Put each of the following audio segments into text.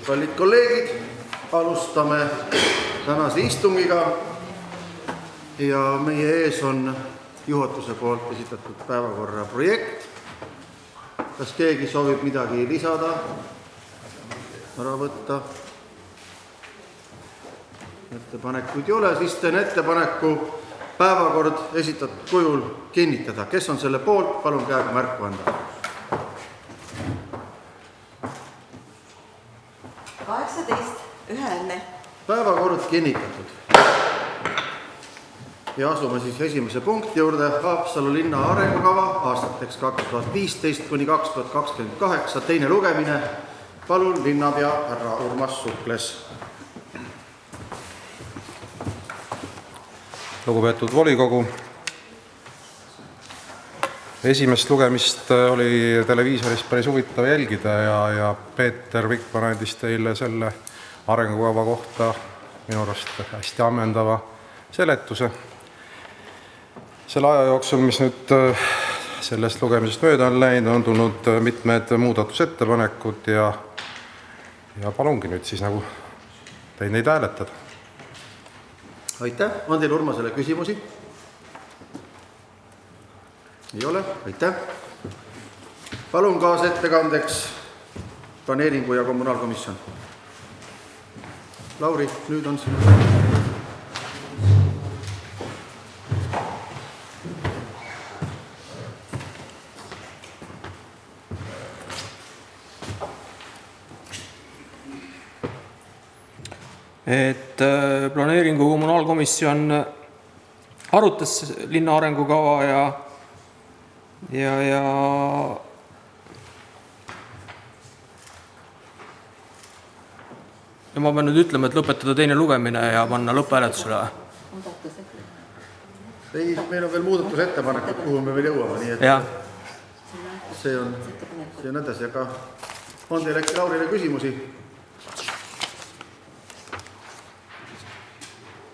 Kallid kolleegid, alustame tänase istungiga ja meie ees on juhatuse poolt esitatud päevakorra projekt. Kas keegi soovib midagi lisada, ära võtta? Ettepanekuid ei ole, siis teen ettepaneku päevakord esitatud kujul kinnitada. Kes on selle poolt, palun käega märku anda. 18 ühene. Päevakord kinnitatud. Ja asume siis esimese punkti juurde. Haapsalu linna arengukava aastateks 2015 kuni 2028 teine lugemine. Palun linnapea härra Urmas Sukles. Lugupeetud volikogu, esimest lugemist oli televiisoris päris huvitav jälgida ja Peeter Vikman andis teile selle arengukava kohta minu arust hästi ammendava seletuse. Selle aja jooksul, mis nüüd sellest lugemisest mööda on läinud, on tulnud mitmed muudatusettepanekud ja palungi nüüd siis teid neid hääletada. Aitäh. On teil Urmasele küsimusi? Ei ole. Aitäh. Palun kaasettekandeks planeeringu- ja kommunaalkomisjon. Lauri, nüüd on sinu. Planeeringu kommunaalkomisjon arutas linna arengukava ja ma pean nüüd ütlema, et lõpetada teine lugemine ja panna lõpphääletusele. Ei, meil on veel muudatusettepanekud, kuhu me veel jõuame, nii et see on edasi, aga on teil äkki Laurile küsimusi?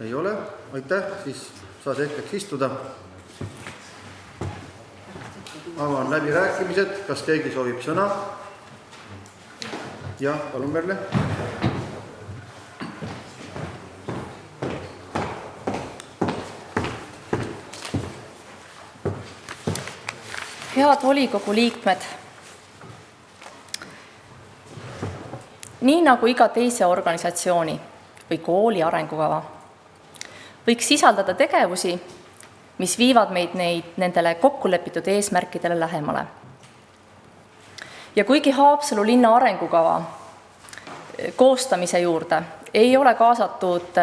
Ei ole. Aitäh, siis saad hetkeks istuda. Avan läbirääkimised. Kas keegi soovib sõna? Jah, palun Merle. Head volikogu liikmed, nii nagu iga teise organisatsiooni või kooli arengukava, võiks sisaldada tegevusi, mis viivad meid nendele kokkulepitud eesmärkidele lähemale. Ja kuigi Haapsalu linna arengukava koostamise juurde ei ole kaasatud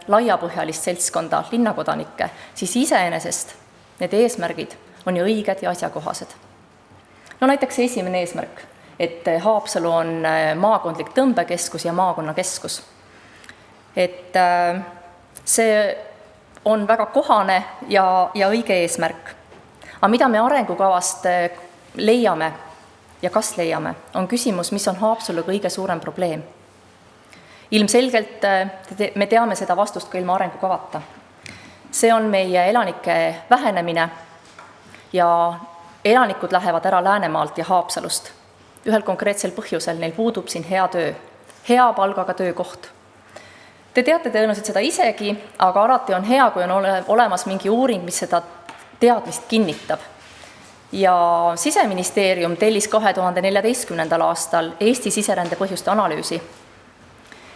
laiapõhjalist seltskonda linnakodanikke, siis iseenesest need eesmärgid on ju õiged ja asjakohased. No näiteks esimene eesmärk, et Haapsalu on maakondlik tõmbekeskus ja maakonnakeskus. Et see on väga kohane ja õige eesmärk. Aga mida me arengukavast leiame ja kas leiame, on küsimus, mis on Haapsalu kõige suurem probleem. Ilmselgelt me teame seda vastust ka ilma arengukavata. See on meie elanike vähenemine ja elanikud lähevad ära Läänemaalt ja Haapsalust. Ühel konkreetsel põhjusel neil puudub siin hea töö, hea palgaga töökoht. Te teate tõenäoliselt seda isegi, aga alati on hea, kui on olemas mingi uuring, mis seda teadmist kinnitab. Ja Siseministeerium tellis 2014. aastal Eesti siserände põhjuste analüüsi.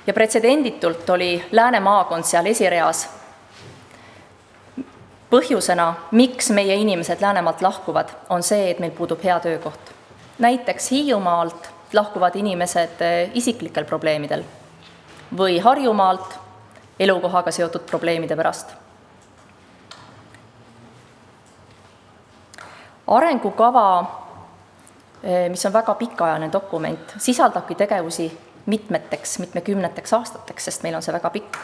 Ja pretsedenditult oli Lääne maakond seal esireas põhjusena, miks meie inimesed Läänemaalt lahkuvad, on see, et meil puudub hea töökoht. Näiteks Hiiumaalt lahkuvad inimesed isiklikel probleemidel või Harjumaalt elukohaga seotud probleemide pärast. Arengukava, mis on väga pikaajaline dokument, sisaldabki tegevusi mitmekümneteks aastateks, sest meil on see väga pikk.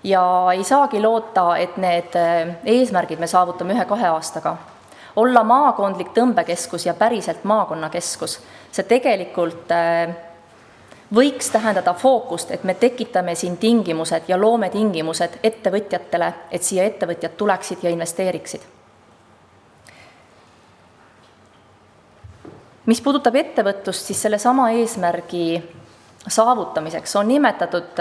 Ja ei saagi loota, et need eesmärgid me saavutame 1-2 aastaga. Olla maakondlik tõmbekeskus ja päriselt maakonnakeskus, see tegelikult võiks tähendada fookust, et me tekitame siin tingimused ja loome tingimused ettevõtjatele, et siia ettevõtjad tuleksid ja investeeriksid. Mis puudutab ettevõtlust, siis selle sama eesmärgi saavutamiseks on nimetatud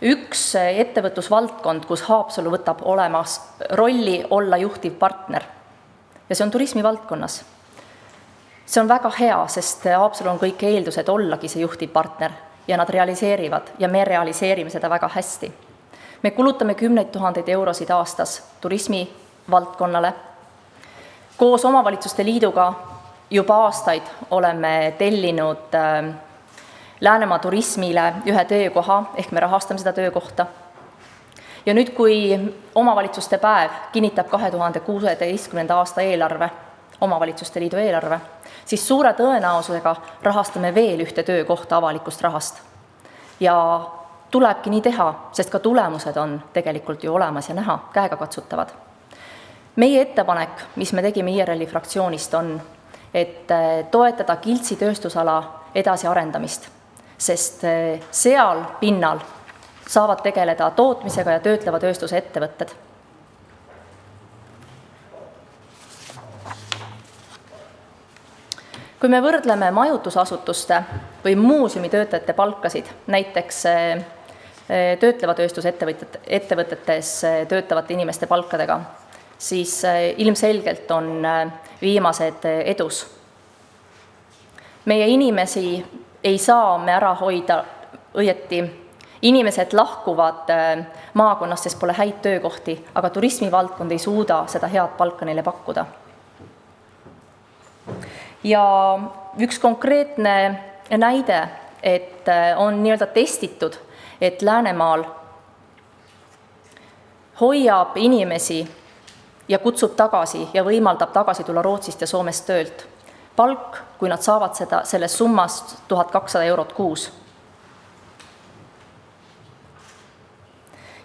üks ettevõtlusvaldkond, kus Haapsalu võtab olemas rolli olla juhtiv partner. Ja see on turismivaldkonnas. See on väga hea, sest Haapsalu on kõik eeldused ollagi see juhtiv partner ja nad realiseerivad ja me realiseerime seda väga hästi. Me kulutame 10 000 eurosid aastas turismivaldkonnale. Koos Omavalitsuste Liiduga juba aastaid oleme tellinud Läänemaa turismile ühe töökoha, ehk me rahastame seda töökohta. Ja nüüd, kui Omavalitsuste päev kinnitab 2016. aasta eelarve, Omavalitsuste Liidu eelarve, siis suure tõenäosusega rahastame veel ühte töökohta avalikust rahast. Ja tulebki nii teha, sest ka tulemused on tegelikult ju olemas ja näha, käega katsutavad. Meie ettepanek, mis me tegime IRL-i fraktsioonist, on, et toetada Kiltsi tööstusala edasiarendamist, sest seal pinnal saavad tegeleda tootmisega ja töötleva tööstuse ettevõtted. Kui me võrdleme majutusasutuste või muuseumi töötajate palkasid, näiteks töötleva tööstuse ettevõtetes töötavate inimeste palkadega, siis ilmselgelt on viimased edus. Meie inimesi ei saa me ära hoida õieti. Inimesed lahkuvad maakonnast, sest pole häid töökohti, aga turismivaldkond ei suuda seda head palka neile pakkuda. Ja üks konkreetne näide, et on nii-öelda testitud, et Läänemaal hoiab inimesi ja kutsub tagasi ja võimaldab tagasi tulla Rootsist ja Soomest töölt. Palk, kui nad saavad sellest summast 1200 eurot kuus.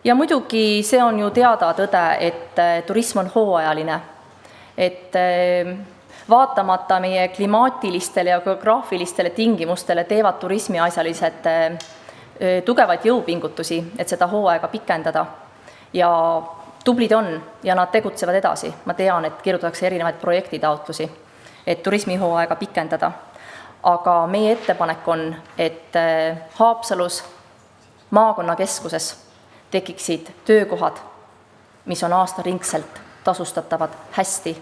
Ja muidugi see on ju teada tõde, et turism on hooajaline, et vaatamata meie klimaatilistele ja geograafilistele tingimustele teevad turismiasjalised tugevaid jõupingutusi, et seda hooaega pikendada. Ja tublid on ja nad tegutsevad edasi. Ma tean, et kirjutatakse erinevaid projektitaotlusi, et turismihooaega pikendada. Aga meie ettepanek on, et Haapsalus maakonnakeskuses tekiksid töökohad, mis on aastaringselt tasustatavad hästi.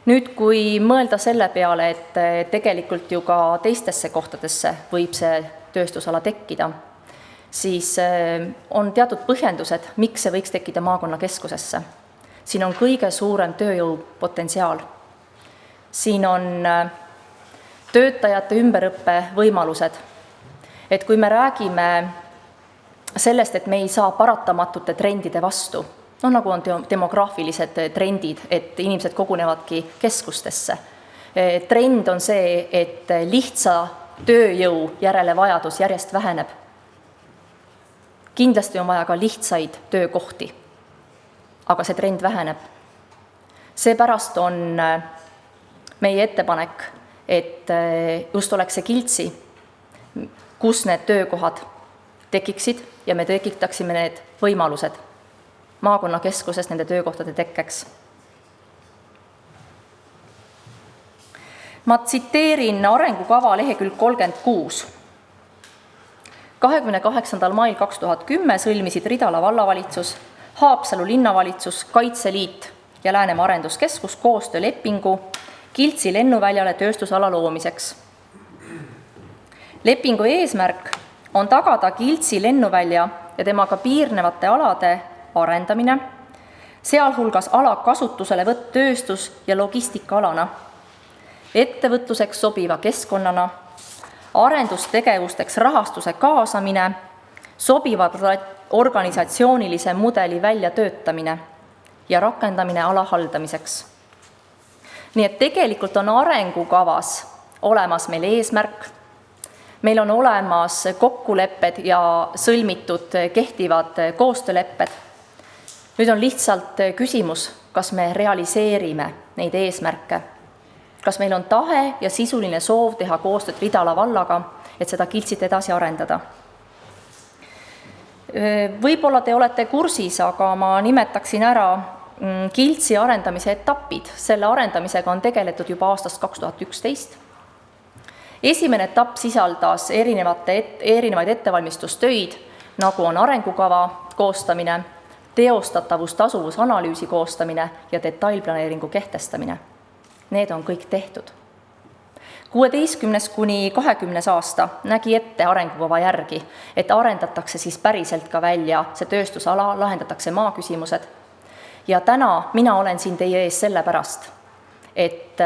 Nüüd, kui mõelda selle peale, et tegelikult ju ka teistesse kohtadesse võib see tööstusala tekkida, siis on teatud põhjendused, miks see võiks tekkida maakonnakeskusesse. Siin on kõige suurem tööjõupotentsiaal. Siin on töötajate ümberõppe võimalused. Et kui me räägime sellest, et me ei saa paratamatute trendide vastu, nagu on demograafilised trendid, et inimesed kogunevadki keskustesse. Trend on see, et lihtsa tööjõu järele vajadus järjest väheneb. Kindlasti on vaja ka lihtsaid töökohti, aga see trend väheneb. Seepärast on meie ettepanek, et just oleks see Kiltsi, kus need töökohad tekiksid ja me tekitaksime need võimalused maakonnakeskuses nende töökohtade tekkeks. Ma tsiteerin arengukava lehekülg 36. 28. mail 2010 sõlmisid Ridala vallavalitsus, Haapsalu linnavalitsus, Kaitseliit ja Läänemaa arenduskeskus koostöölepingu Kiltsi lennuväljale tööstusala loomiseks. Lepingu eesmärk on tagada Kiltsi lennuvälja ja temaga piirnevate alade arendamine, sealhulgas ala kasutusele võtt tööstus- ja logistikaalana, ettevõtluseks sobiva keskkonnana, arendustegevusteks rahastuse kaasamine, sobiva organisatsioonilise mudeli väljatöötamine ja rakendamine ala haldamiseks. Nii et tegelikult on arengukavas olemas meil eesmärk, meil on olemas kokkulepped ja sõlmitud kehtivad koostöölepped. Nüüd on lihtsalt küsimus, kas me realiseerime neid eesmärke. Kas meil on tahe ja sisuline soov teha koostööd Ridala vallaga, et seda Kiltsit edasi arendada. Võib-olla te olete kursis, aga ma nimetaksin ära Kiltsi arendamise etapid. Selle arendamisega on tegeletud juba aastast 2011. Esimene etapp sisaldas erinevaid ettevalmistustöid, nagu on arengukava koostamine, teostatavus-tasuvusanalüüsi koostamine ja detailplaneeringu kehtestamine. Need on kõik tehtud. 16–20 aasta nägi ette arengukava järgi, et arendatakse siis päriselt ka välja see tööstusala, lahendatakse maaküsimused. Ja täna mina olen siin teie ees sellepärast, et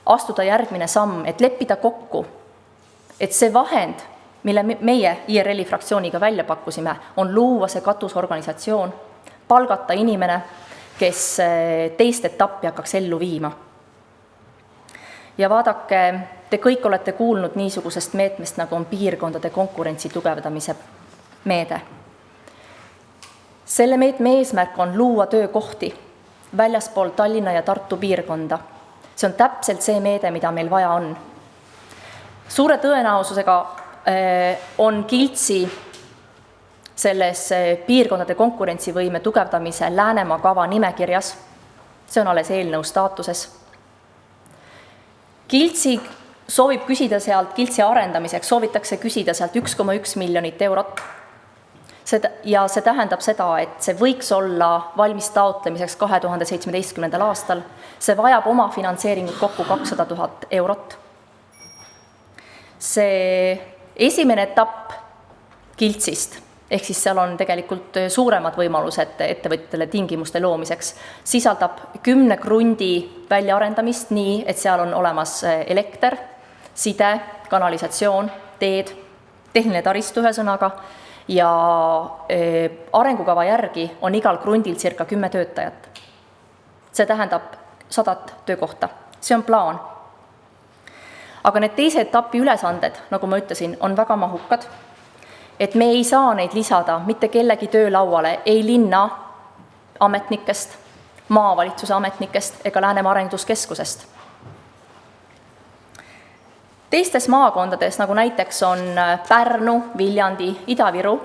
astuda järgmine samm, et leppida kokku, et see vahend, mille meie IRL-i fraktsiooniga välja pakkusime, on luua see katusorganisatsioon, palgata inimene, kes teist etappi hakkaks ellu viima. Ja vaadake, te kõik olete kuulnud niisugusest meetmest, nagu on piirkondade konkurentsi tugevdamise meede. Selle meetme eesmärk on luua töökohti väljaspool Tallinna ja Tartu piirkonda. See on täpselt see meede, mida meil vaja on. Suure tõenäosusega on Kiltsi selles piirkondade konkurentsivõime tugevdamise Läänemaa kava nimekirjas. See on alles eelnõu staatuses. Kiltsi soovib küsida sealt, Kiltsi arendamiseks soovitakse küsida sealt 1,1 miljonit eurot. Ja see tähendab seda, et see võiks olla valmis taotlemiseks 2017. aastal. See vajab oma finantseeringut kokku 200 000 eurot. See esimene etapp Kiltsist, ehk siis seal on tegelikult suuremad võimalused ettevõtjatele tingimuste loomiseks, sisaldab 10 krundi väljaarendamist nii, et seal on olemas elekter, side, kanalisatsioon, teed, tehniline taristu ühesõnaga, ja arengukava järgi on igal krundil circa 10 töötajat. See tähendab 100 töökohta. See on plaan. Aga need teise etapi ülesanded, nagu ma ütlesin, on väga mahukad, et me ei saa neid lisada mitte kellegi töölauale, ei linna ametnikest, maavalitsuse ametnikest ega Läänemaa Arenduskeskusest. Teistes maakondades, nagu näiteks on Pärnu, Viljandi, Ida-Viru,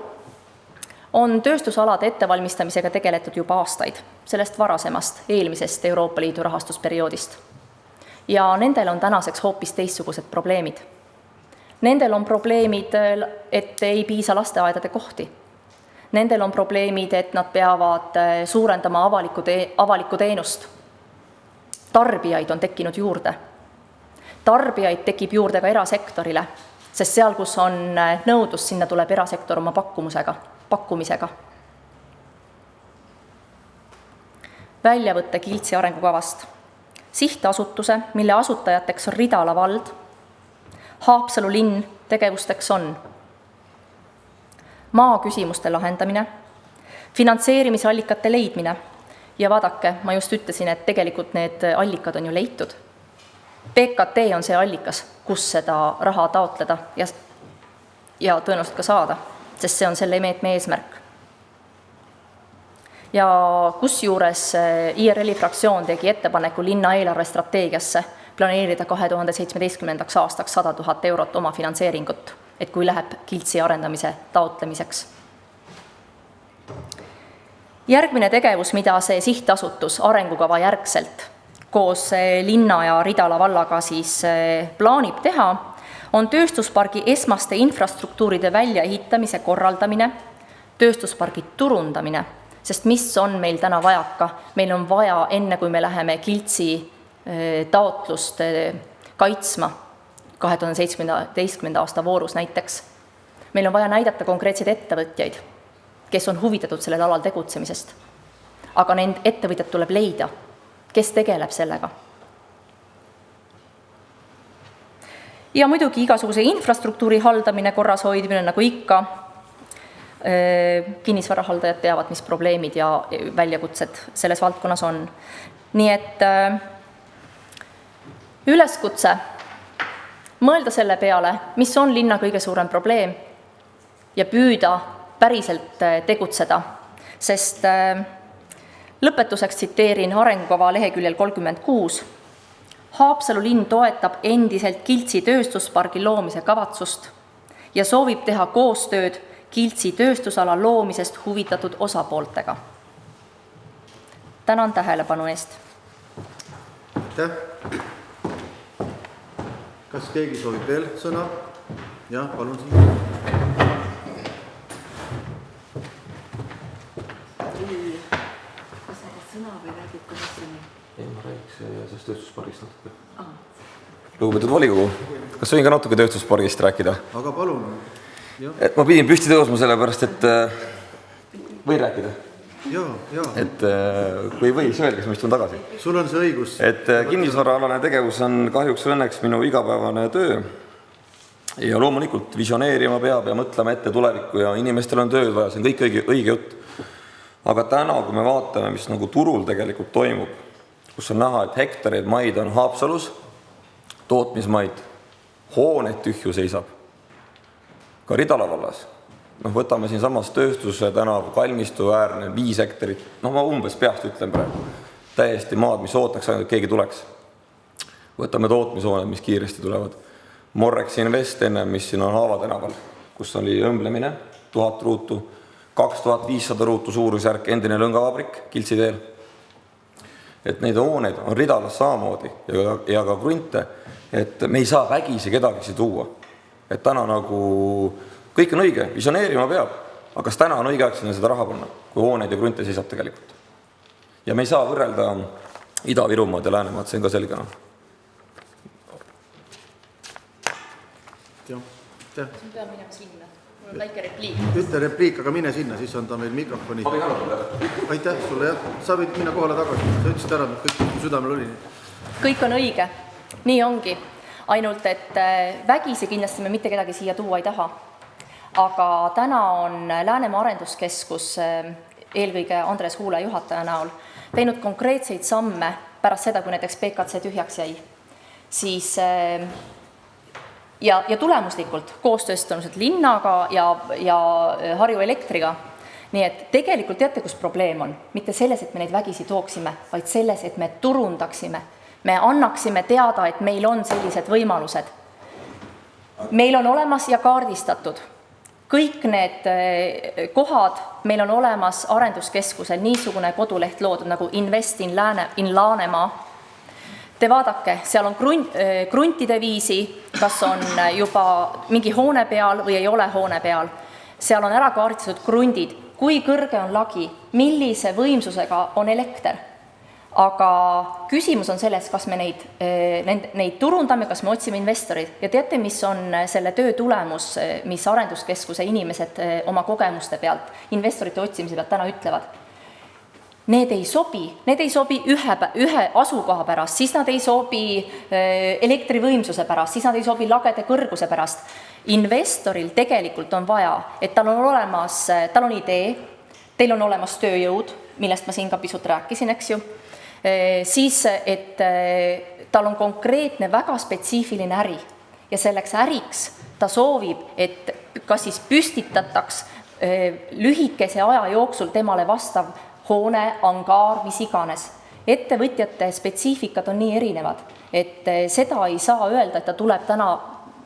on tööstusalade ettevalmistamisega tegeletud juba aastaid, sellest varasemast, eelmisest Euroopa Liidu rahastusperioodist. Ja nendel on tänaseks hoopis teistsugused probleemid. Nendel on probleemid, et ei piisa lasteaedade kohti. Nendel on probleemid, et nad peavad suurendama avalikku teenust. Tarbijaid on tekkinud juurde. Tarbijaid tekib juurde ka erasektorile, sest seal, kus on nõudlus, sinna tuleb erasektor oma pakkumisega. Väljavõtte Kiltsi arengukavast. Sihtasutuse, mille asutajateks on Ridala vald, Haapsalu linn tegevusteks on maaküsimuste lahendamine, finantseerimisallikate leidmine ja vaadake, ma just ütlesin, et tegelikult need allikad on ju leitud. PKT on see allikas, kus seda raha taotleda ja tõenäoliselt ka saada, sest see on selle meetme eesmärk. Ja kusjuures IRL-i fraktsioon tegi ettepaneku linna eelarvestrateegiasse planeerida 2017. aastaks 100 000 eurot oma finantseeringut, et kui läheb Kiltsi arendamise taotlemiseks. Järgmine tegevus, mida see sihtasutus arengukava järgselt koos linna ja Ridala vallaga siis plaanib teha, on tööstuspargi esmaste infrastruktuuride väljaehitamise korraldamine, tööstuspargi turundamine, sest mis on meil täna vajaka? Meil on vaja, enne kui me läheme Kiltsi taotlust kaitsma 2017. aasta voorus näiteks. Meil on vaja näidata konkreetseid ettevõtjaid, kes on huvitatud sellel alal tegutsemisest. Aga need ettevõtjad tuleb leida, kes tegeleb sellega. Ja muidugi igasuguse infrastruktuuri haldamine, korras hoidmine, nagu ikka. Kinnisvarahaldajad teavad, mis probleemid ja väljakutsed selles valdkonnas on. Nii et üleskutse mõelda selle peale, mis on linna kõige suurem probleem ja püüda päriselt tegutseda, sest lõpetuseks tsiteerin arengukava leheküljel 36. Haapsalu linn toetab endiselt Kiltsi tööstuspargi loomise kavatsust ja soovib teha koostööd Kiltsi tööstusala loomisest huvitatud osapooltega. Tänan tähelepanu eest. Aitäh. Kas keegi soovib veel sõna? Jah, palun siin. Kas sa sõna või räägid komisjoni? Ei, ma räägiks sellest tööstuspargist natuke. Lugupeetud volikogu, kas võin ka natuke tööstuspargist rääkida? Aga palun. Et ma pidin püsti tõusma sellepärast, et võin rääkida? Jaa. Et kui ei või, siis öelge, siis ma istun tagasi. Sul on see õigus. Et kinnisvaraalane tegevus on kahjuks õnneks minu igapäevane töö. Ja loomulikult visioneerima peab ja mõtlema ette tulevikku ja inimestel on tööd vaja, see on kõik õige jutt. Aga täna, kui me vaatame, mis nagu turul tegelikult toimub, kus on näha, et hektareid maid on Haapsalus, tootmismaid, hooneid tühju seisab. Ka Ridala vallas. Võtame siin samas tööstuse tänav, Kalmistu äärne, 5 hektarit. Ma umbes peast ütlen praegu. Täiesti maad, mis ootaks, et keegi tuleks. Võtame tootmishooned, mis kiiresti tulevad. Morrex Invest enne, mis siin on Haava tänaval, kus oli õmblemine, 1000 ruutu, 2500 ruutu suurusjärk, endine lõngavabrik, Kiltsi teel. Et neid hooneid on Ridalas samamoodi ja ka krunte, et me ei saa vägisi kedagi tuua. Et täna nagu kõik on õige, visioneerima peab, aga kas täna on õige aeg sinna seda raha panna, kui hooneid ja krunte seisab tegelikult. Ja me ei saa võrrelda Ida-Virumaad ja Läänemaad, see on ka selge. Jah. Siin peab minema sinna. Mul on väike repliik. Ütle repliik, aga mine sinna, siis on ta meil mikrofoni. Aitäh sulle, jah. Sa võid minna kohale tagasi. Sa ütlesid ära, et kõik südamel oli. Kõik on õige. Nii ongi. Ainult, et vägisi kindlasti me mitte kedagi siia tuua ei taha. Aga täna on Läänemaa Arenduskeskus, eelkõige Andres Huule juhataja näol, teinud konkreetseid samme pärast seda, kui näiteks PKC tühjaks jäi. Siis ja tulemuslikult koostööstunud linnaga ja Harju Elektriga. Nii et tegelikult teate, kus probleem on? Mitte selles, et me neid vägisi tooksime, vaid selles, et me turundaksime. Me annaksime teada, et meil on sellised võimalused. Meil on olemas ja kaardistatud. Kõik need kohad, meil on olemas arenduskeskusel niisugune koduleht loodud nagu Invest in Laanemaa. Te vaadake, seal on kruntide viisi, kas on juba mingi hoone peal või ei ole hoone peal. Seal on ära kaardistatud krundid, kui kõrge on lagi, millise võimsusega on elekter. Aga küsimus on selles, kas me neid turundame, kas me otsime investorid. Ja teate, mis on selle töö tulemus, mis arenduskeskuse inimesed oma kogemuste pealt, investorite otsimise pealt täna ütlevad? Need ei sobi ühe asukoha pärast, siis nad ei sobi elektrivõimsuse pärast, siis nad ei sobi lagede kõrguse pärast. Investoril tegelikult on vaja, et tal on idee, teil on olemas tööjõud, millest ma siin ka pisut rääkisin, eks ju, siis, et tal on konkreetne väga spetsiifiline äri ja selleks äriks ta soovib, et kas siis püstitataks lühikese aja jooksul temale vastav hoone, angaar, mis iganes. Ettevõtjate spetsiifikad on nii erinevad, et seda ei saa öelda, et ta tuleb täna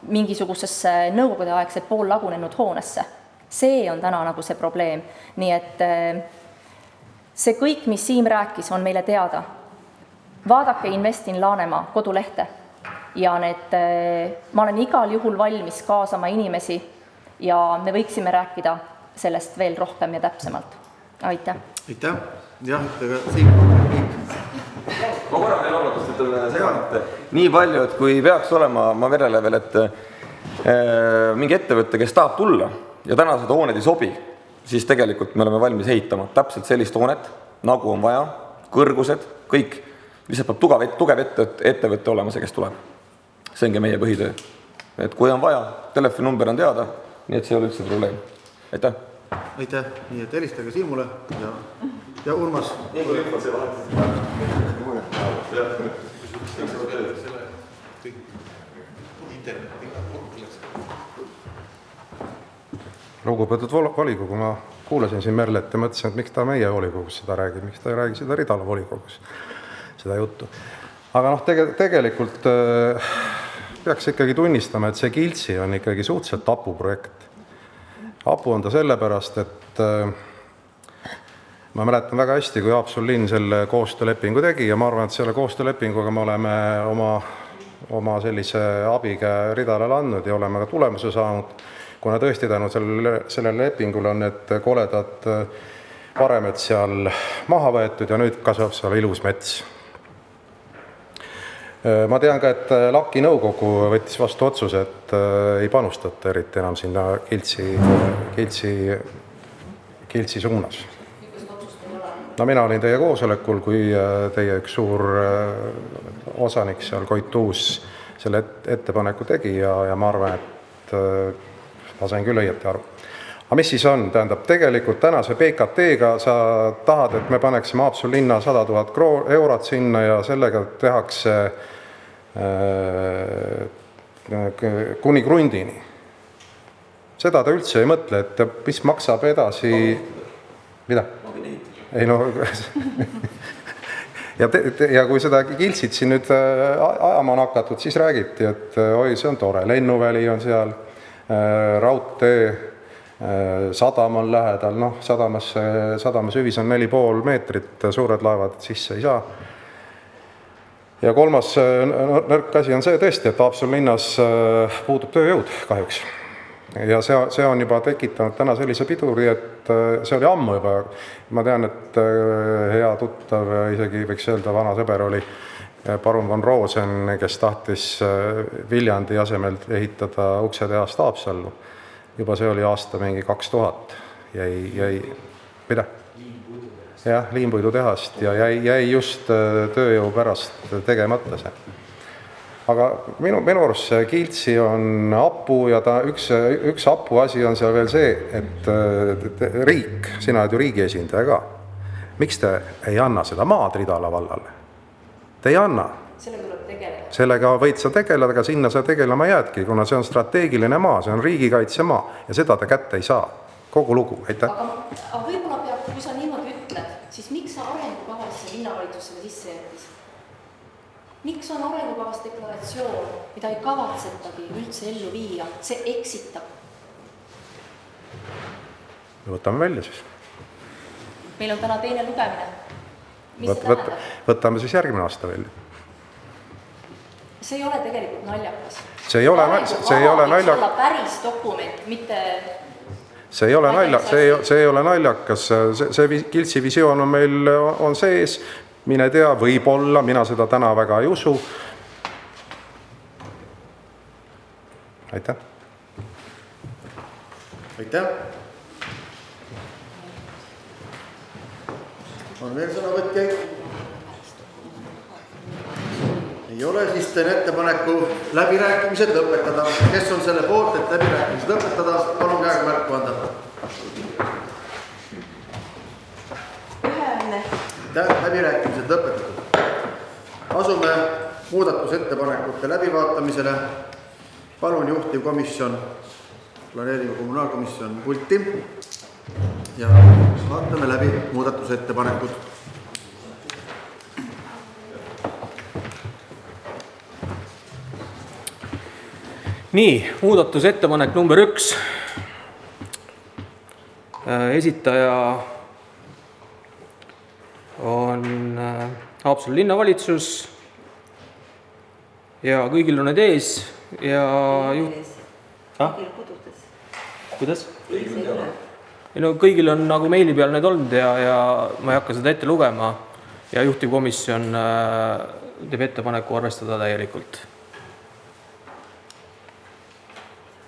mingisugusesse nõukogudeaegse poollagunenud hoonesse. See on täna nagu see probleem. Nii et see kõik, mis Siim rääkis, on meile teada. Vaadake Invest in Laanemaa kodulehte ja ma olen igal juhul valmis kaasama inimesi ja me võiksime rääkida sellest veel rohkem ja täpsemalt. Aitäh! Aitäh! Jah, Siim. Ma korra veel arvatust, et segan, nii palju, et kui peaks olema, ma verele veel, et mingi ettevõtte, kes tahab tulla ja täna seda hooned ei sobi, siis tegelikult me oleme valmis ehitama täpselt sellist hoonet, nagu on vaja, kõrgused, kõik. Lihtsalt peab tugev ettevõtte olema see, kes tuleb. See ongi meie põhitöö. Et kui on vaja, telefoninumber on teada, nii et see ei ole üldse probleem. Aitäh! Aitäh! Nii et helistage Siimule ja Urmas. Lugupeetud volikogu, ma kuulasin siin Merlet ja mõtlesin, et miks ta meie volikogus seda räägib, miks ta ei räägi seda Ridala volikogus, seda juttu. Aga tegelikult peaks ikkagi tunnistama, et see Kiltsi on ikkagi suhteliselt hapu projekt. Hapu on ta sellepärast, et ma mäletan väga hästi, kui Haapsalu linn selle koostöölepingu tegi ja ma arvan, et selle koostöölepinguga me oleme oma oma sellise abikäe ridalale andnud ja oleme ka tulemuse saanud, kuna tõesti tänu sellele lepingule on need koledad varemed seal maha võetud ja nüüd kasvab seal ilus mets. Ma tean ka, et LAK-i nõukogu võttis vastu otsuse, et ei panustata eriti enam sinna Kiltsi suunas. No mina olin teie koosolekul, kui teie üks suur osanik seal, Koit Uus, selle ettepaneku tegi ja ma arvan, et ma sain küll õieti aru. Aga mis siis on? Tähendab, tegelikult tänase PKT-ga sa tahad, et me paneksime Haapsalu linna 100 000 eurot sinna ja sellega tehakse kuni krundini. Seda ta üldse ei mõtle, et mis maksab edasi... Mida? Ei no... ja kui seda Kiltsit siin nüüd ajama on hakatud, siis räägiti, et oi, see on tore. Lennuväli on seal, raudtee, sadam on lähedal, sadamas hüvis on 4,5 meetrit, suured laevad sisse ei saa. Ja kolmas nõrk asi on see tõesti, et Haapsalu linnas puudub tööjõud kahjuks. Ja see on juba tekitanud täna sellise piduri, et see oli ammu juba. Ma tean, et hea tuttav, isegi võiks öelda vana sõber oli parun von Rosen, kes tahtis Viljandi asemel ehitada uksetehast Haapsallu. Juba see oli aasta mingi 2000. Jäi mida? Jah, liimpuidutehast ja jäi just tööjõu pärast tegemata see. Aga minu arust see Kiltsi on apu ja üks apu asi on seal veel see, et riik, sina oled ju riigi esindaja ka. Miks te ei anna seda maad Ridala vallale? Te ei anna. Sellega tuleb tegeleda. Sellega võid sa tegeleda, aga sinna sa tegelema jäädki, kuna see on strateegiline maa, see on riigikaitse maa ja seda ta kätte ei saa. Kogu lugu, aitäh. Aga võib-olla peab, kui sa niimoodi ütled, siis miks sa arengukavasse linnavalitsus selle sisse jättis? Miks on arengukavas deklaratsioon, mida ei kavatsetagi üldse ellu viia? See eksitab. Võtame välja siis. Meil on täna teine lugemine. Mis see tähendab? Võtame siis järgmine aasta välja. See ei ole tegelikult naljakas. See ei ole naljakas. Olla päris dokument, mitte... See ei ole naljakas. See Kiltsi visioon on meil on sees. Mine tea, võib-olla, mina seda täna väga ei usu. Aitäh. Aitäh. On veel sõnavõtjaid? Ei ole, siis teen ettepaneku läbirääkimised lõpetada. Kes on selle poolt, et läbirääkimised lõpetada? Palun käega märku anda. Läbirääkimised lõpetatud. Asume muudatusettepanekute läbivaatamisele. Palun juhtivkomisjon, planeeringu kommunaalkomisjon pulti ja vaatame läbi muudatusettepanekud. Nii, muudatusettepanek number 1. Esitaja on Haapsalu linnavalitsus ja kõigil on need ees ja Kõigil kodudes. Kuidas? No, kõigil on nagu meili peal need olnud ja ma ei hakka seda ette lugema ja juhtivkomisjon teeb ettepaneku arvestada täielikult.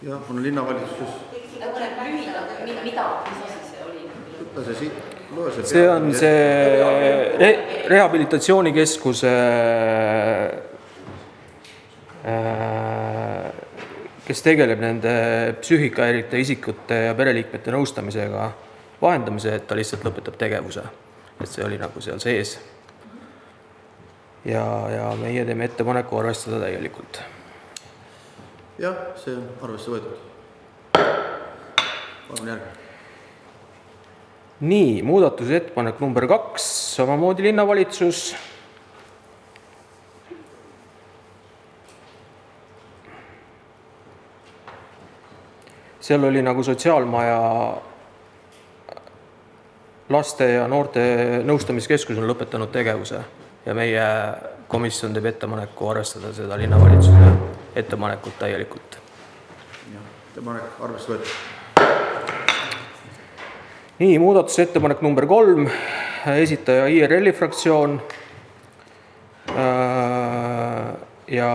Ja on linnavalitsus. Mida? See on see rehabilitatsioonikeskuse, kes tegeleb nende psüühikahäirete isikute ja pereliikmete nõustamisega vahendamise, et ta lihtsalt lõpetab tegevuse. Et see oli nagu seal sees. Ja meie teeme ettepaneku arvestada täielikult. Jah, see on arvesse võetud. Palun järg. Nii, muudatusettepanek number 2, samamoodi linnavalitsus. Seal oli nagu sotsiaalmaja laste ja noorte nõustamiskeskus on lõpetanud tegevuse ja meie juhtkomisjon teeb ettepaneku arvestada seda linnavalitsuse ettepanekut täielikult. Ettepanek arvesse võetud. Nii, muudatusettepanek number 3, esitaja IRL-i fraktsioon ja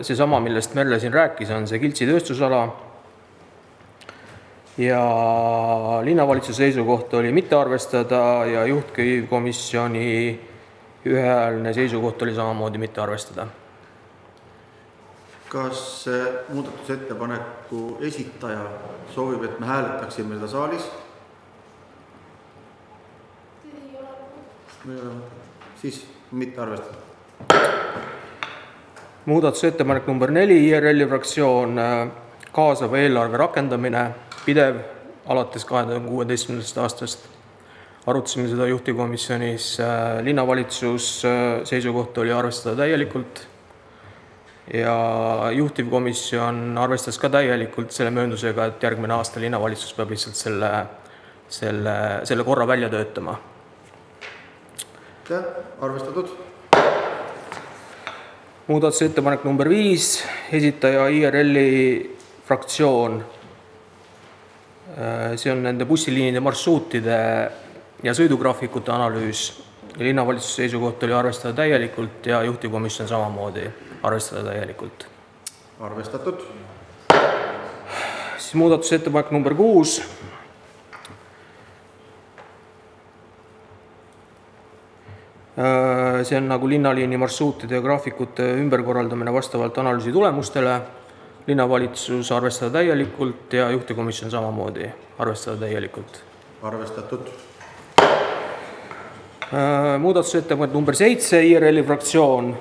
seesama, millest Merle siin rääkis, on see Kiltsi tööstusala ja linnavalitsuse seisukoht oli mitte arvestada ja juhtkomisjoni ühehäälne seisukoht oli samamoodi mitte arvestada. Kas muudatusettepaneku esitaja soovib, et me hääletaksime seda saalis? Siis mitte arvestada. Muudatusettepanek number 4, IRL-i fraktsioon, kaasava eelarve rakendamine, pidev alates 2016. aastast. Arutasime seda juhtivkomisjonis, linnavalitsus seisukoht oli arvestada täielikult ja juhtivkomisjon arvestas ka täielikult selle mööndusega, et järgmine aasta linnavalitsus peab lihtsalt selle korra välja töötama. Arvestatud. Muudatusettepanek number 5, esitaja IRL-i fraktsioon. See on nende bussiliinide marsruutide ja sõidugraafikute analüüs. Linnavalitsuse seisukoht oli arvestada täielikult ja juhtivkomisjon samamoodi arvestada täielikult. Arvestatud. Siis muudatusettepanek number 6. See on nagu linnaliini marsruutide ja graafikute ümberkorraldamine vastavalt analüüsi tulemustele. Linnavalitsus arvestada täielikult ja juhtivkomisjon samamoodi arvestada täielikult. Arvestatud. Muudatusettepanek number 7, IRL-i fraktsioon.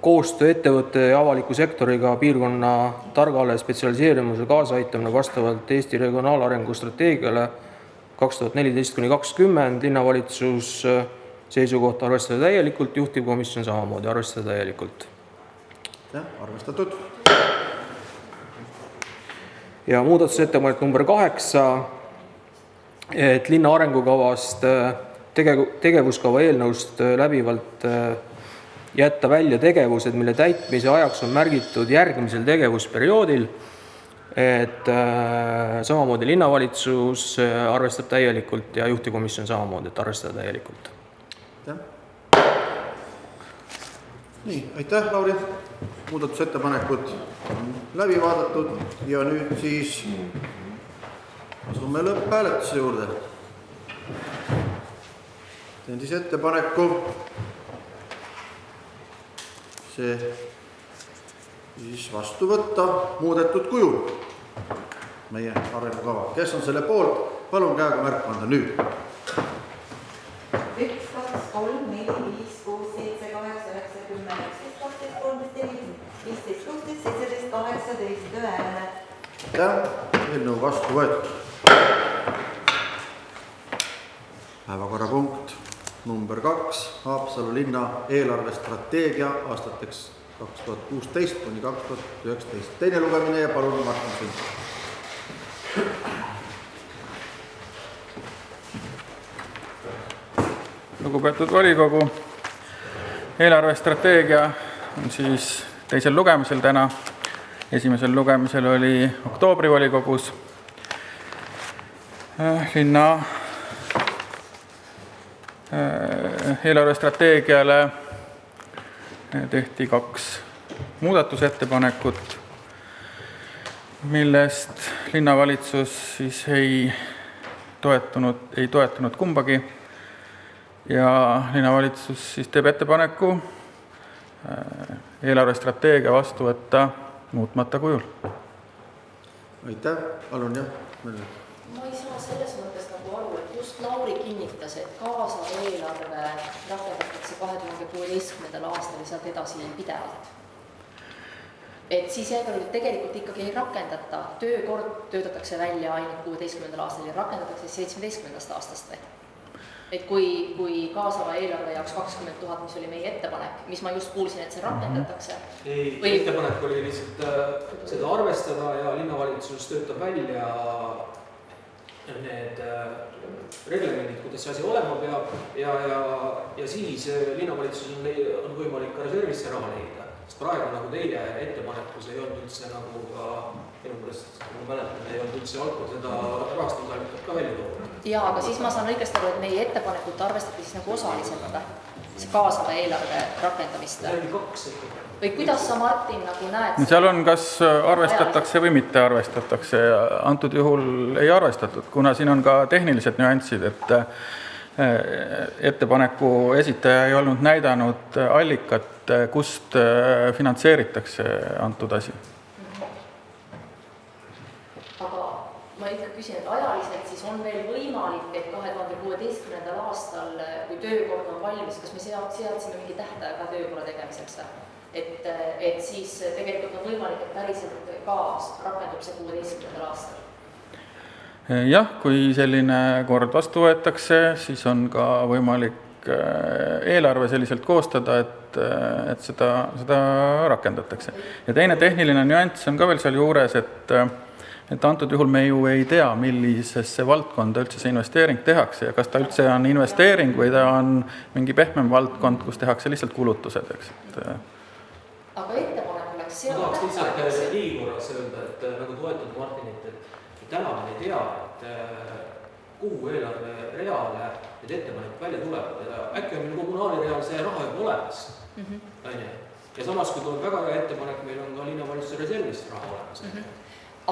Koostöö ettevõtte ja avaliku sektoriga piirkonna targale spetsialiseerimise kaasaaitamine vastavalt Eesti regionaalarengu strateegiale 2014–2020, linnavalitsus seisukoht arvestada täielikult, juhtivkomisjon samamoodi arvestada täielikult. Arvestatud. Ja muudatusettepanek number 8, et linna arengukavast tegevuskava eelnõust läbivalt jätta välja tegevused, mille täitmise ajaks on märgitud järgmisel tegevusperioodil, et samamoodi linnavalitsus arvestab täielikult ja juhtivkomisjon samamoodi, et arvestada täielikult. Nii, aitäh, Lauri. Muudatusettepanekud on läbi vaadatud ja nüüd siis asume lõpphääletuse juurde. Teen siis ettepaneku see siis vastu võtta muudetud kujul meie arengukava. Kes on selle poolt? Palun käega märku anda nüüd. 1, 2, 3, 4, 5, 6, 7, 8, 9, 10, 11, 12, 13, 15, 16, 17, 18, ühehäälne. Eelnõu vastu võetud. Päevakorrapunkt number 2, Haapsalu linna eelarvestrateegia aastateks 2016–2019. Teine lugemine ja palun Martin Sind. Lugupeetud volikogu, eelarvestrateegia on siis teisel lugemisel täna. Esimesel lugemisel oli oktoobri volikogus. Linna eelarvestrateegiale tehti 2 muudatusettepanekut, millest linnavalitsus siis ei toetanud kumbagi. Ja linnavalitsus siis teeb ettepaneku eelarvestrateegia vastu võtta muutmata kujul. Aitäh, palun jah. Ma ei saa selles mõttes nagu aru, et just Lauri kinnitas, et kaasav eelarve rakendatakse 2016. aastal ja sealt edasi pidevalt. Et siis tegelikult ikkagi ei rakendata, töökord töötatakse välja ainult 16. aastal ja rakendatakse 17. aastast või? Et kui kaasava eelarve jaoks 20 000, mis oli meie ettepanek, mis ma just kuulsin, et see rakendatakse. Ettepanek oli lihtsalt seda arvestada ja linnavalitsus töötab välja need reglemendid, kuidas see asi olema peab ja siis linnavalitsusel on võimalik ka reservisse raha leida. Sest praegu nagu teie ettepanekus ei olnud üldse nagu ka, minu pärast, ma mäletan, ei olnud üldse alkohol seda rahastamisallikat ka välja toodud. Jaa, aga siis ma saan õigesti aru, et meie ettepanekut arvestati siis nagu osaliselt, see kaasava eelarve rakendamist. Või kuidas sa, Martin, nagu näed? Seal on, kas arvestatakse või mitte arvestatakse. Antud juhul ei arvestatud, kuna siin on ka tehnilised nüansid, et ettepaneku esitaja ei olnud näidanud allikat, kust finantseeritakse antud asi. Aga ma ikka küsin, et ajaliselt siis on veel võimalik, et 2016. aastal, kui töökord on valmis, kas me seadsime mingi tähtaega töökorra tegemiseks? Et siis tegelikult on võimalik, et päriselt ka rakendub see 16. aastal. Jah, kui selline kord vastu võetakse, siis on ka võimalik eelarve selliselt koostada, et seda rakendatakse. Ja teine tehniline nüanss on ka veel seal juures, et antud juhul me ju ei tea, millisesse valdkonda üldse see investeering tehakse ja kas ta üldse on investeering või ta on mingi pehmem valdkond, kus tehakse lihtsalt kulutused, eks. Aga ettepanek oleks seal ma tahaks lihtsalt nii korras öelda, et nagu toetada Martinit, et täna me ei tea, et kuhu eelarve reale need ettepanekud välja tulevad ja äkki on meil kommunaali real see raha juba olemas. Ja samas, kui tuleb väga hea ettepanek, meil on ka linnavalitsuse reservist raha olemas.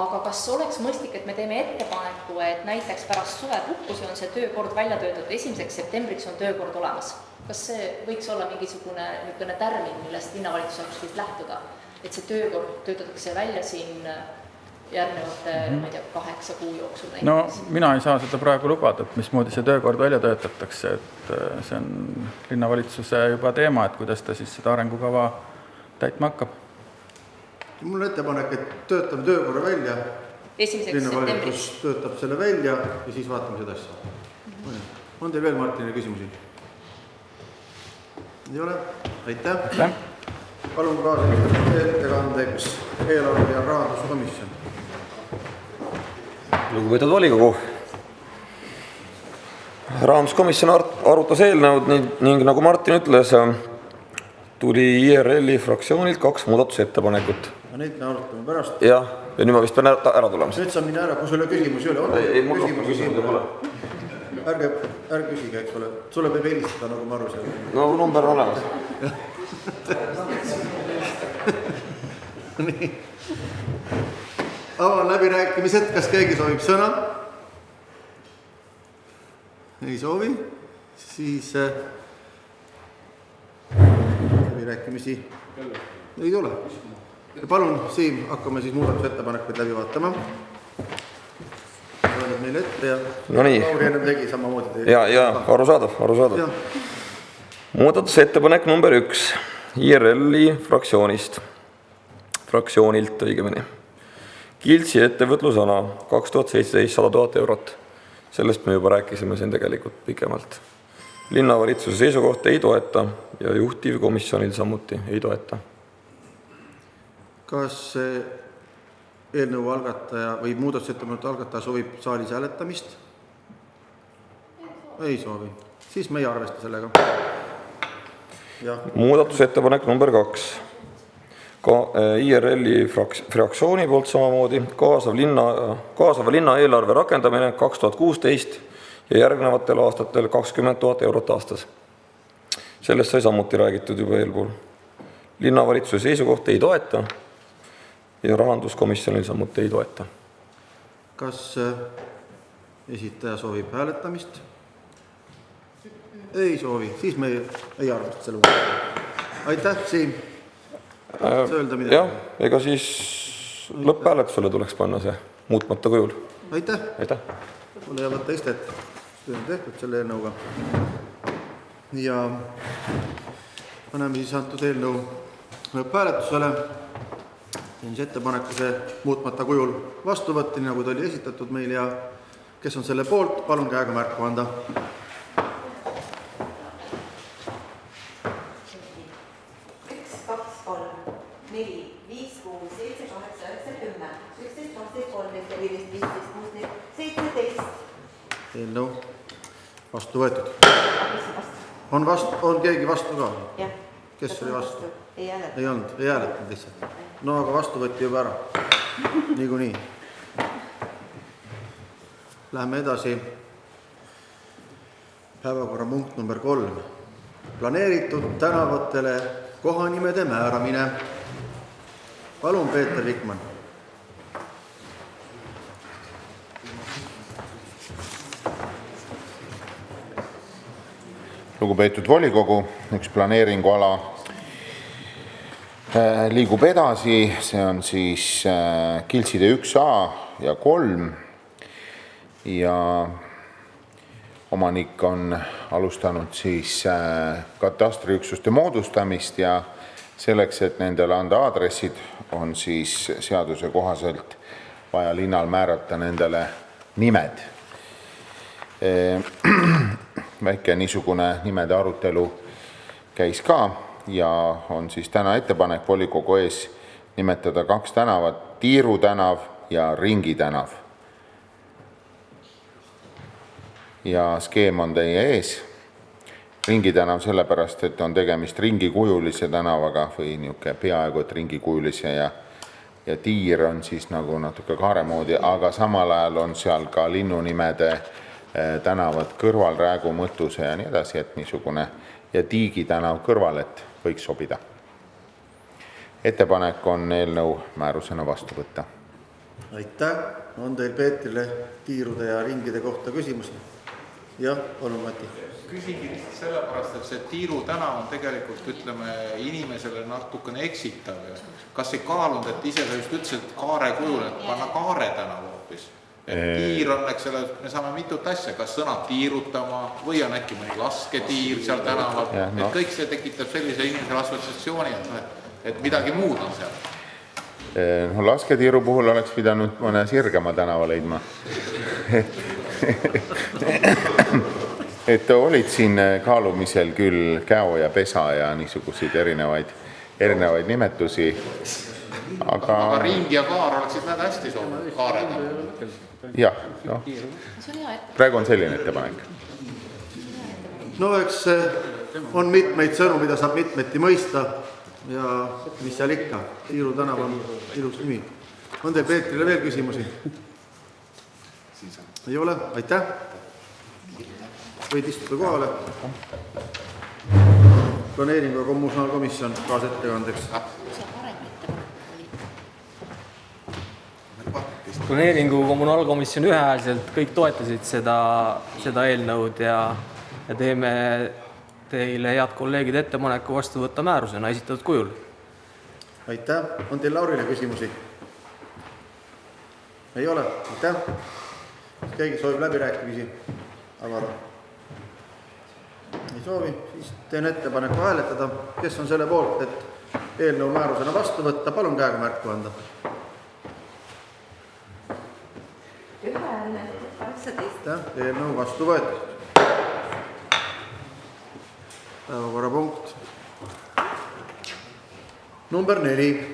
Aga kas oleks mõistlik, et me teeme ettepaneku, et näiteks pärast suvepuhkusi on see töökord välja töötatud, 1. septembriks on töökord olemas? Kas see võiks olla mingisugune tärmin, millest linnavalitsus saaks lähtuda, et see töökord töötatakse välja siin järgnevate, ma ei tea, 8 kuu jooksul näiteks? No mina ei saa seda praegu lubada, et mismoodi see töökord välja töötatakse, et see on linnavalitsuse juba teema, et kuidas ta siis seda arengukava täitma hakkab. Mul on ettepanek, et töötame töökorra välja. 1. septembriks. Töötab selle välja ja siis vaatame seda asja. On teil veel Martinile küsimusi? Ei ole? Aitäh. Palun kaasa ettekandeks eelarve ja rahanduskomisjon. Lugupeetud volikogu. Rahanduskomisjon arutas eelnõud ning nagu Martin ütles, tuli IRL-i fraktsioonilt 2 muudatusettepanekut. Ja neid me arutame pärast. Ja nüüd ma vist pean ära tulema. Nüüd saab minna ära, kui sulle küsimusi ei ole. Ei, mul rohkem küsimusi pole. Ärge küsige, eks ole. Sulle peab helistada, nagu ma aru saan. No number on olemas. Nii. Avan läbirääkimised, kas keegi soovib sõna? Ei soovi? Siis läbirääkimisi ei tule. Palun, Siim, hakkame siis muudatusettepanekuid läbi vaatama. Oled meile ette ja Lauri enne tegi samamoodi. Ja arusaadav. Muudatusettepanek number 1 IRL-i fraktsioonilt õigemini. Kiltsi ettevõtlusana 2017 100 000 eurot. Sellest me juba rääkisime siin tegelikult pikemalt. Linnavalitsuse seisukoht ei toeta ja juhtivkomisjonil samuti ei toeta. Kas eelnõu algataja või muudatusettepaneku algataja soovib saalis hääletamist? Ei soovi. Siis me ei arvesta sellega. Ja. Muudatusettepanek number 2. Ka IRL-i fraktsiooni poolt samamoodi kaasava linna eelarve rakendamine 2016 ja järgnevatel aastatel 20 000 eurot aastas. Sellest sai samuti räägitud juba eelpool. Linnavalitsuse seisukoht ei toeta ja rahanduskomisjonil samuti ei toeta. Kas esitaja soovib hääletamist? Ei soovi, siis me ei arvesta selle muuta. Aitäh, Siim! Jah, ega siis lõpphääletusele tuleks panna see muutmata kujul. Aitäh! Mulle jäävad teisted on tehtud selle eelnõuga. Ja paneme siis antud eelnõu lõpphääletusele. Teen siis ettepaneku see muutmata kujul vastu võtta, nagu ta oli esitatud meil ja kes on selle poolt, palun käega märku anda. 1, 2, 3, 4, 5, 6, 7, 8, 9, 10, 11, 12, 13, 14, 15, 16, 17, eelnõu vastu võetud. On keegi vastu ka? jah. Kes oli vastu? ei hääletanud. Ei olnud, ei hääletanud lihtsalt. No aga vastu võeti juba ära. Niikuinii. Läheme edasi. Päevakorrapunkt number 3. Planeeritud tänavatele kohanimede määramine. Palun, Peeter Vikman. Lugupeetud volikogu, üks planeeringuala liigub edasi, see on siis Kilside 1A ja 3 ja omanik on alustanud siis katastriüksuste moodustamist ja selleks, et nendele anda aadressid, on siis seaduse kohaselt vaja linnal määrata nendele nimed. Väike niisugune nimede arutelu käis ka ja on siis täna ettepanek volikogu ees nimetada 2 tänavat, Tiiru tänav ja Ringi tänav. Ja skeem on teie ees. Ringi tänav sellepärast, et on tegemist ringikujulise tänavaga või niisugune peaaegu et ringikujulise ja Tiir on siis nagu natuke kaare moodi, aga samal ajal on seal ka linnunimede tänavad kõrval, Räägu, Mõttuse ja nii edasi, et niisugune ja Tiigi tänav kõrval, et võiks sobida. Ettepanek on eelnõu määrusena vastu võtta. Aitäh. On teil Peetrile tiirude ja ringide kohta küsimusi? Jah, palun Mati. Küsingi sellepärast, et see Tiiru tänav on tegelikult, ütleme, inimesele natukene eksitav. Kas ei kaalunud, et ise sa just ütlesid, et kaare kujul, et panna Kaare tänav hoopis? Tiir on, eks selle, me saame mitut asja, kas sõnad tiirutama või on äkki mõni lasketiir seal tänaval, et kõik see tekitab sellise inimesele assotsiatsiooni, et midagi muud on seal. Lasketiiru puhul oleks pidanud mõne sirgema tänava leidma. Et olid siin kaalumisel küll Käo ja Pesa ja niisuguseid erinevaid nimetusi. Aga Ring ja Kaar oleksid väga hästi soovnud, Kaare tänav. Jah, praegu on selline ettepanek. No eks on mitmeid sõnu, mida saab mitmeti mõista ja mis seal ikka. Tiiru tänav on ilus nimi. On teil Peetrile veel küsimusi? Ei ole? Aitäh. Võid istuda kohale. Planeeringu ja kommunaalkomisjon kaasettekandeks. Planeeringu kommunaalkomisjon ühehäälselt kõik toetasid seda eelnõud ja teeme teile, head kolleegid, ettepaneku vastu võtta määrusena esitatud kujul. Aitäh. On teil Laurile küsimusi? Ei ole? Aitäh. Keegi soovib läbirääkimisi avada? Ei soovi. Siis teen ettepaneku hääletada. Kes on selle poolt, et eelnõu määrusena vastu võtta? Palun käega märku anda. Ühehäälne 18. Eelnõu vastu võetud. Päevakorrapunkt number 4.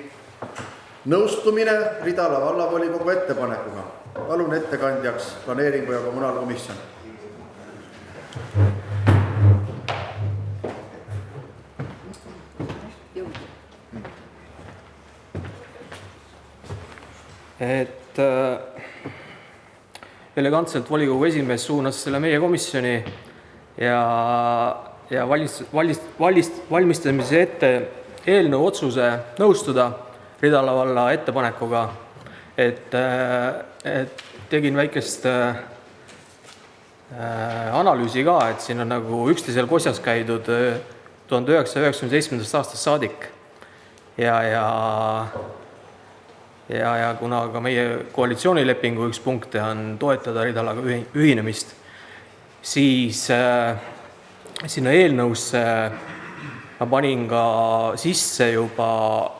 Nõustumine Ridala vallavolikogu ettepanekuga. Palun ettekandjaks planeeringu ja kommunaalkomisjon. Elegantselt volikogu esimees suunas selle meie komisjoni ja valmistamise ette eelnõu otsuse nõustuda Ridala valla ettepanekuga, et tegin väikest analüüsi ka, et siin on nagu üksteisel kosjas käidud 1997. aastast saadik ja kuna ka meie koalitsioonilepingu üks punkte on toetada Ridalaga ühinemist, siis sinna eelnõusse ma panin ka sisse juba,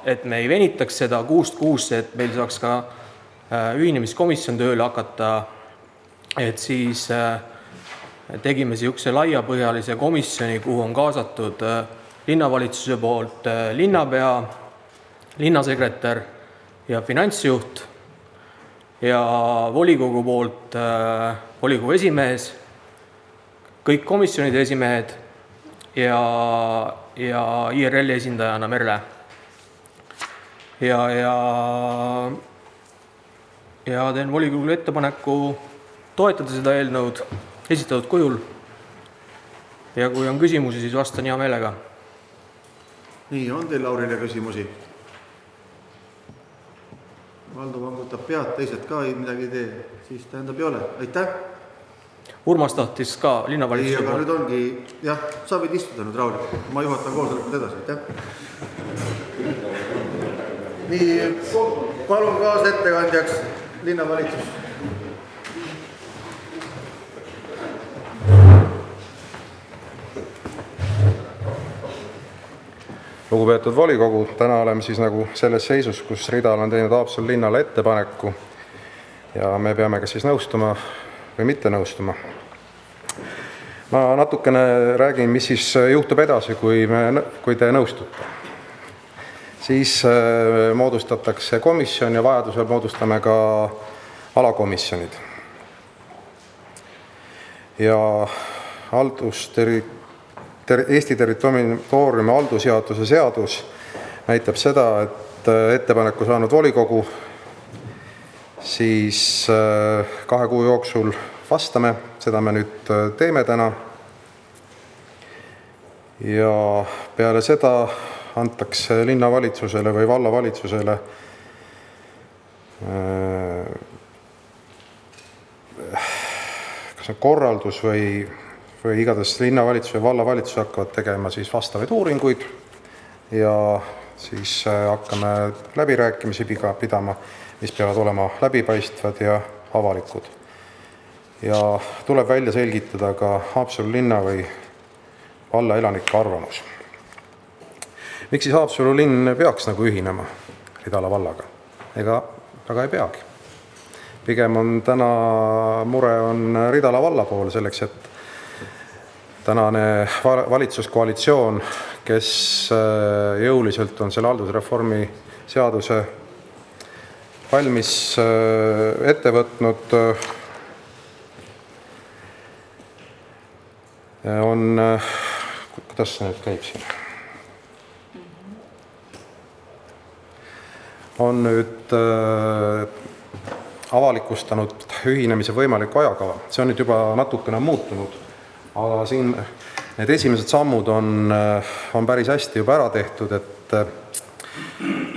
et me ei venitaks seda 6 kuusse, et meil saaks ka ühinemiskomisjon tööle hakata, et siis tegime niisuguse laiapõhjalise komisjoni, kuhu on kaasatud linnavalitsuse poolt linnapea, linnasekretär ja finantsjuht. ja volikogu poolt volikogu esimees, kõik komisjonide esimehed ja IRL-i esindajana Merle. Ja teen volikogule ettepaneku toetada seda eelnõud esitatud kujul. Ja kui on küsimusi, siis vastan hea meelega. Nii, on teil Laurile küsimusi? Valdo vangutab pead, teised ka midagi ei tee, siis tähendab ei ole. Aitäh! Urmas tahtis ka linnavalitsuse aga nüüd ongi, jah, sa võid istuda nüüd rahulikult. Ma juhatan koosolekut edasi, aitäh! Nii, palun kaasettekandjaks linnavalitsus. Lugupeetud volikogu, täna oleme siis nagu selles seisus, kus Ridal on teinud Haapsalu linnale ettepaneku ja me peame kas siis nõustuma või mitte nõustuma. Ma natukene räägin, mis siis juhtub edasi, kui te nõustute. Siis moodustatakse komisjon ja vajadusel moodustame ka alakomisjonid. Ja Eesti territooriumi haldusjaotuse seadus näitab seda, et ettepaneku saanud volikogu siis 2 kuu jooksul vastame, seda me nüüd teeme täna. Ja peale seda antakse linnavalitsusele või vallavalitsusele kas on korraldus või igatahes linnavalitsus ja vallavalitsus hakkavad tegema siis vastavaid uuringuid ja siis hakkame läbirääkimisi pidama, mis peavad olema läbipaistvad ja avalikud. Ja tuleb välja selgitada ka Haapsalu linna või valla elanike arvamus. Miks siis Haapsalu linn peaks nagu ühinema Ridala vallaga? Ega väga ei peagi. Pigem on täna mure on Ridala valla poole selleks, et tänane valitsuskoalitsioon, kes jõuliselt on selle haldusreformi seaduse valmis ette võtnud, on, kuidas see nüüd käib siin? On nüüd avalikustanud ühinemise võimaliku ajakava. See on nüüd juba natukene muutunud, aga siin need esimesed sammud on päris hästi juba ära tehtud, et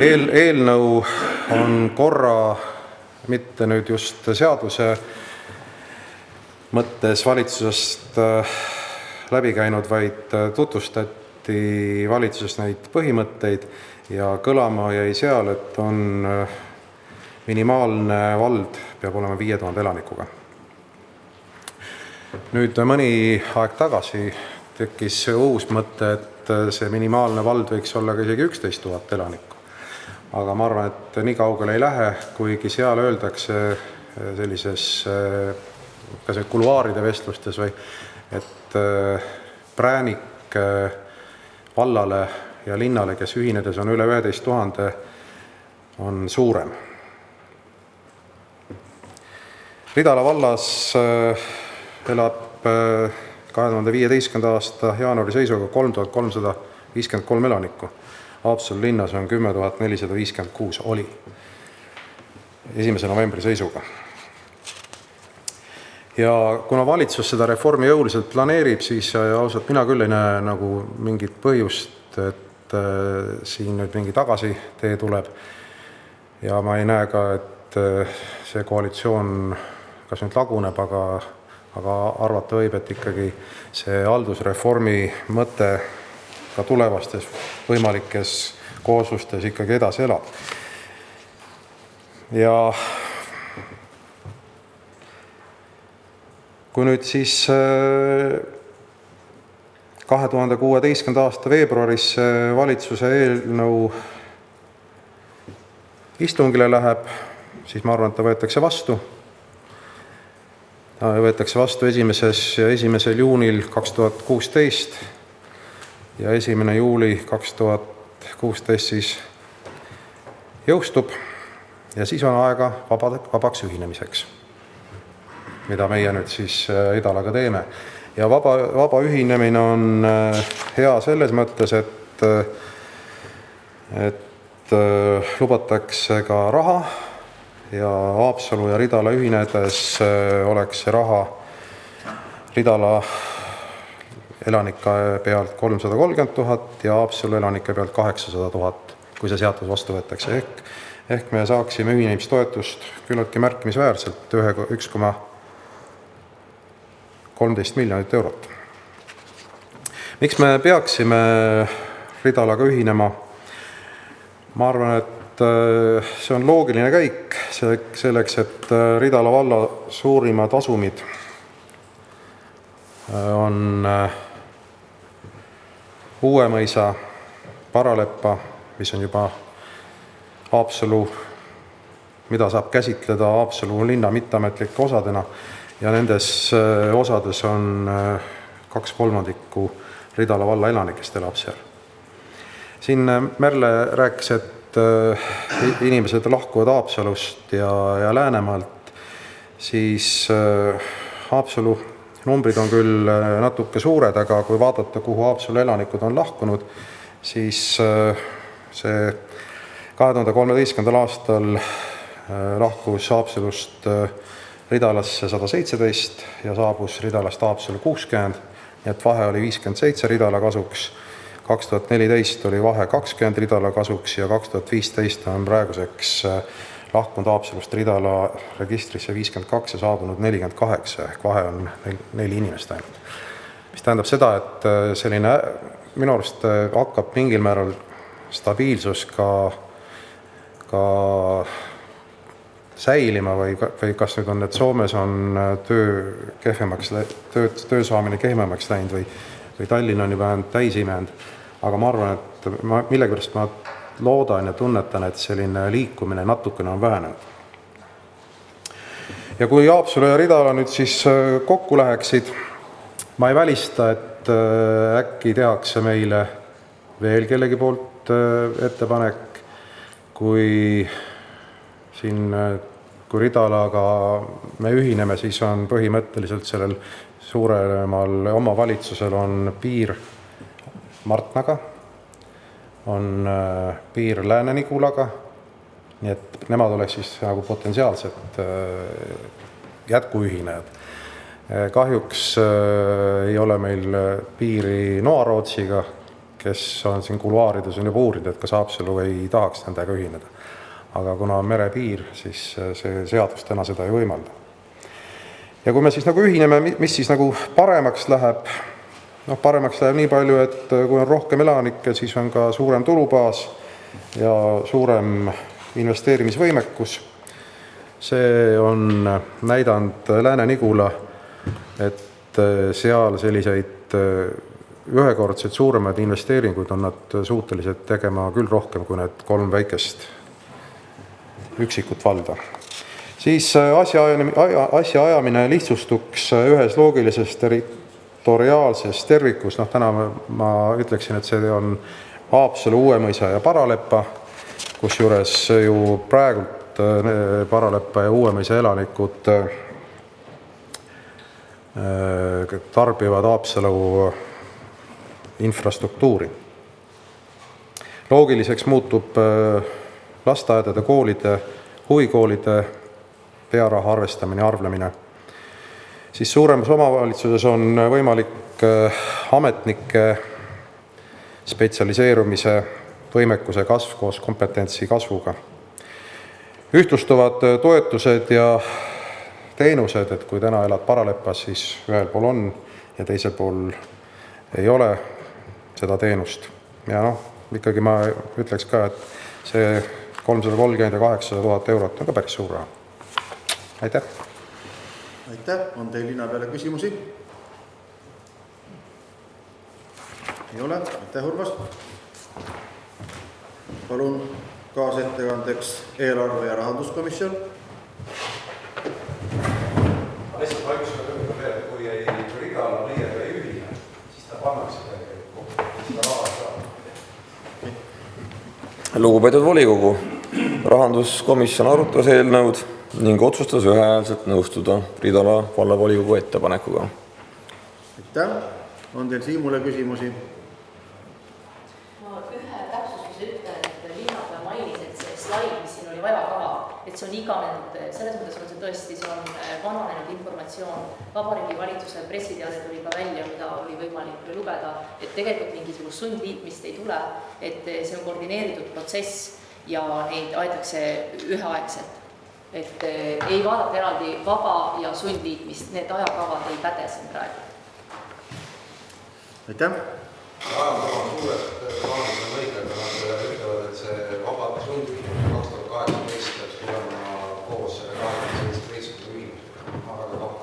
eelnõu on korra mitte nüüd just seaduse mõttes valitsusest läbi käinud, vaid tutvustati valitsuses neid põhimõtteid ja kõlama jäi seal, et on minimaalne vald peab olema 5000 elanikuga. Nüüd mõni aeg tagasi tekkis uus mõte, et see minimaalne vald võiks olla ka isegi 11 000 elanikku. Aga ma arvan, et nii kaugele ei lähe, kuigi seal öeldakse sellises kas kuluaaride vestlustes või, et präänik vallale ja linnale, kes ühinedes on üle 11 000, on suurem. Ridala vallas elab 2015. aasta jaanuari seisuga 3353 elanikku. Haapsalu linnas on 10 456 oli 1. novembri seisuga. Ja kuna valitsus seda reformi jõuliselt planeerib, siis ausalt mina küll ei näe nagu mingit põhjust, et siin nüüd mingi tagasitee tuleb. Ja ma ei näe ka, et see koalitsioon kas nüüd laguneb, aga arvata võib, et ikkagi see haldusreformi mõte ka tulevastes võimalikes kooslustes ikkagi edasi elab. Ja kui nüüd siis 2016. aasta veebruaris valitsuse eelnõu istungile läheb, siis ma arvan, et ta võetakse vastu. Ta võetakse vastu 1. juunil 2016 ja 1. juuli 2016 siis jõustub ja siis on aega vabaks ühinemiseks, mida meie nüüd siis Ridalaga teeme. Ja vaba ühinemine on hea selles mõttes, et lubatakse ka raha ja Haapsalu ja Ridala ühinedes oleks see raha Ridala elanike pealt 330 000 ja Haapsalu elanike pealt 800 000, kui see seadus vastu võetakse. Ehk me saaksime ühinemistoetust küllaltki märkimisväärselt 1,13 miljonit eurot. Miks me peaksime Ridalaga ühinema? Ma arvan, et see on loogiline käik selleks, et Ridala valla suurimad asumid on Uuemõisa, Paralepa, mis on juba Haapsalu, mida saab käsitleda Haapsalu linna mitteametlike osadena ja nendes osades on 2/3 Ridala valla elanikest elab seal. Siin Merle rääkis, et inimesed lahkuvad Haapsalust ja Läänemaalt, siis Haapsalu numbrid on küll natuke suured, aga kui vaadata, kuhu Haapsalu elanikud on lahkunud, siis see 2013. aastal lahkus Haapsalust Ridalasse 117 ja saabus Ridalast Haapsalu 60, nii et vahe oli 57 Ridala kasuks. 2014 oli vahe 20 Ridala kasuks ja 2015 on praeguseks lahkunud Haapsalust Ridala registrisse 52 ja saabunud 48, ehk vahe on 4 inimest ainult. Mis tähendab seda, et selline minu arust hakkab mingil määral stabiilsus ka säilima või kas nüüd on, et Soomes on töö saamine kehvemaks läinud või Tallinn on juba täis imenud. Aga ma arvan, et millegipärast ma loodan ja tunnetan, et selline liikumine natukene on vähenenud. Ja kui Haapsalu ja Ridala nüüd siis kokku läheksid, ma ei välista, et äkki tehakse meile veel kellegi poolt ettepanek, kui Ridalaga me ühineme, siis on põhimõtteliselt sellel suuremal omavalitsusel on piir Martnaga, on piir Lääne-Nigulaga, nii et nemad oleks siis nagu potentsiaalsed jätkuühinejad. Kahjuks ei ole meil piiri Noa-Rootsiga, kes on siin kuluaarides on juba uurinud, et kas Haapsalu ei tahaks nendega ühineda. Aga kuna on merepiir, siis see seadus täna seda ei võimalda. Ja kui me siis nagu ühineme, mis siis nagu paremaks läheb? Paremaks läheb nii palju, et kui on rohkem elanikke, siis on ka suurem tulubaas ja suurem investeerimisvõimekus. See on näidanud Lääne-Nigula, et seal selliseid ühekordseid suuremaid investeeringuid on nad suutelised tegema küll rohkem kui need 3 väikest üksikut valda. Siis asjaajamine lihtsustuks ühes loogilises territoriaalses tervikus. Täna ma ütleksin, et see on Haapsalu, Uuemõisa ja Paralepa, kus juures ju praegult Paralepa ja Uuemõisa elanikud tarbivad Haapsalu infrastruktuuri. Loogiliseks muutub lasteaedade, koolide, huvikoolide pearaha arvestamine ja arvlemine. Siis suuremas omavalitsuses on võimalik ametnike spetsialiseerumise võimekuse kasv koos kompetentsi kasvuga. Ühtlustuvad toetused ja teenused, et kui täna elad Paralepas, siis ühel pool on ja teisel pool ei ole seda teenust. Ja ikkagi ma ütleks ka, et see 330 ja 800 000 eurot on ka päris suur raha. Aitäh! Aitäh! On teil linna peale küsimusi? Ei ole? Aitäh, Urmas! Palun kaasettekandeks eelarve- ja rahanduskomisjon. Lihtsalt ma üks öelda veel, kui Ridala liiega ei ühine, siis ta pannakse kokku, seda raha ei saa. Lugupeetud volikogu, Rahanduskomisjon arutas eelnõud ning otsustas ühehäälselt nõustuda Ridala vallavolikogu ettepanekuga. Aitäh! On teil Siimule küsimusi? Ma ühe täpsustuse ütlen, et linnapea mainis, et see slaid, mis siin oli vajakava, et see on iganenud, selles mõttes on see tõesti, see on vananenud informatsioon. Vabariigi valitsuse pressiteade tuli ka välja, mida oli võimalik lugeda, et tegelikult mingisugust sundliitmist ei tule, et see on koordineeritud protsess ja neid aetakse üheaegselt. Et ei vaadata eraldi vaba ja sundliitmist, need ajakavad ei päde siin praegu. Aitäh! Ajakava on suurelt plaanis on õige, aga nad ütlevad, et see vaba sundliitmine 2018 peaks tulema koos 2017 ühimusega.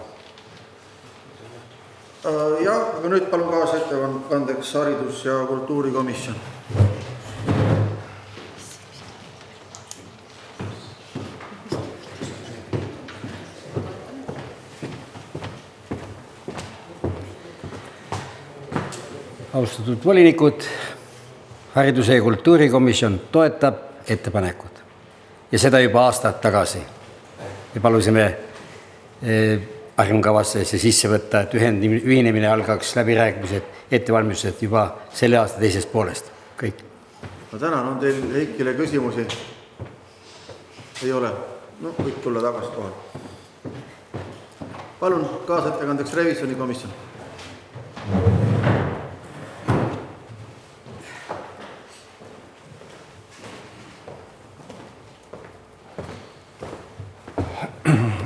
Jah, aga nüüd palun kaasettekandeks haridus- ja kultuurikomisjon. Austatud volinikud, hariduse- ja kultuurikomisjon toetab ettepanekut ja seda juba aastad tagasi. Me palusime arengukavasse see sisse võtta, et ühinemine algaks läbirääkimised, ettevalmistused juba selle aasta teisest poolest. Kõik. Ma tänan, on teil Heikile küsimusi? Ei ole? No, võib tulla tagasi kohal. Palun kaasettekandeks revisjonikomisjon.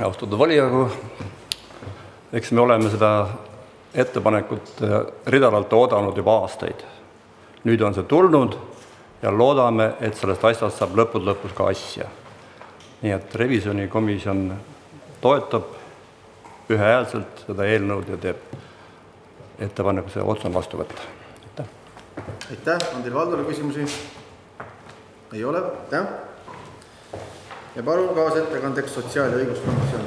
Austatud volikogu, eks me oleme seda ettepanekut Ridalalt oodanud juba aastaid. Nüüd on see tulnud ja loodame, et sellest asjast saab lõpus ka asja. Nii et revisjonikomisjon toetab ühehäälselt seda eelnõud ja teeb ettepaneku see otsus vastu võtta. Aitäh! On teil Valdole küsimusi? Ei ole? Aitäh! Ja palun kaasettekandeks sotsiaal- ja õiguskomisjon.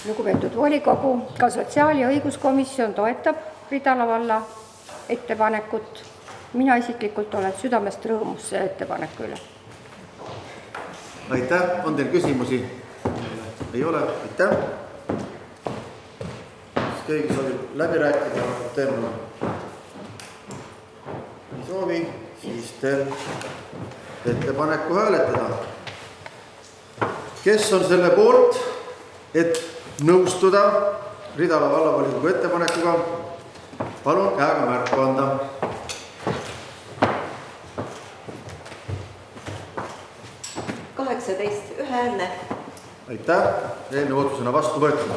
Lugupeetud volikogu, ka sotsiaal- ja õiguskomisjon toetab Ridala valla ettepanekut. Mina isiklikult olen südamest rõõmus selle ettepaneku üle. Aitäh! On teil küsimusi? Ei ole? Aitäh! Keegi soovib läbi rääkida teemale? Ei soovi, siis teen ettepaneku hääletada. Kes on selle poolt, et nõustuda Ridala vallavolikogu ettepanekuga? Palun käega märku anda. ühehäälne. Aitäh! Eelnõu otsusena vastu võetud.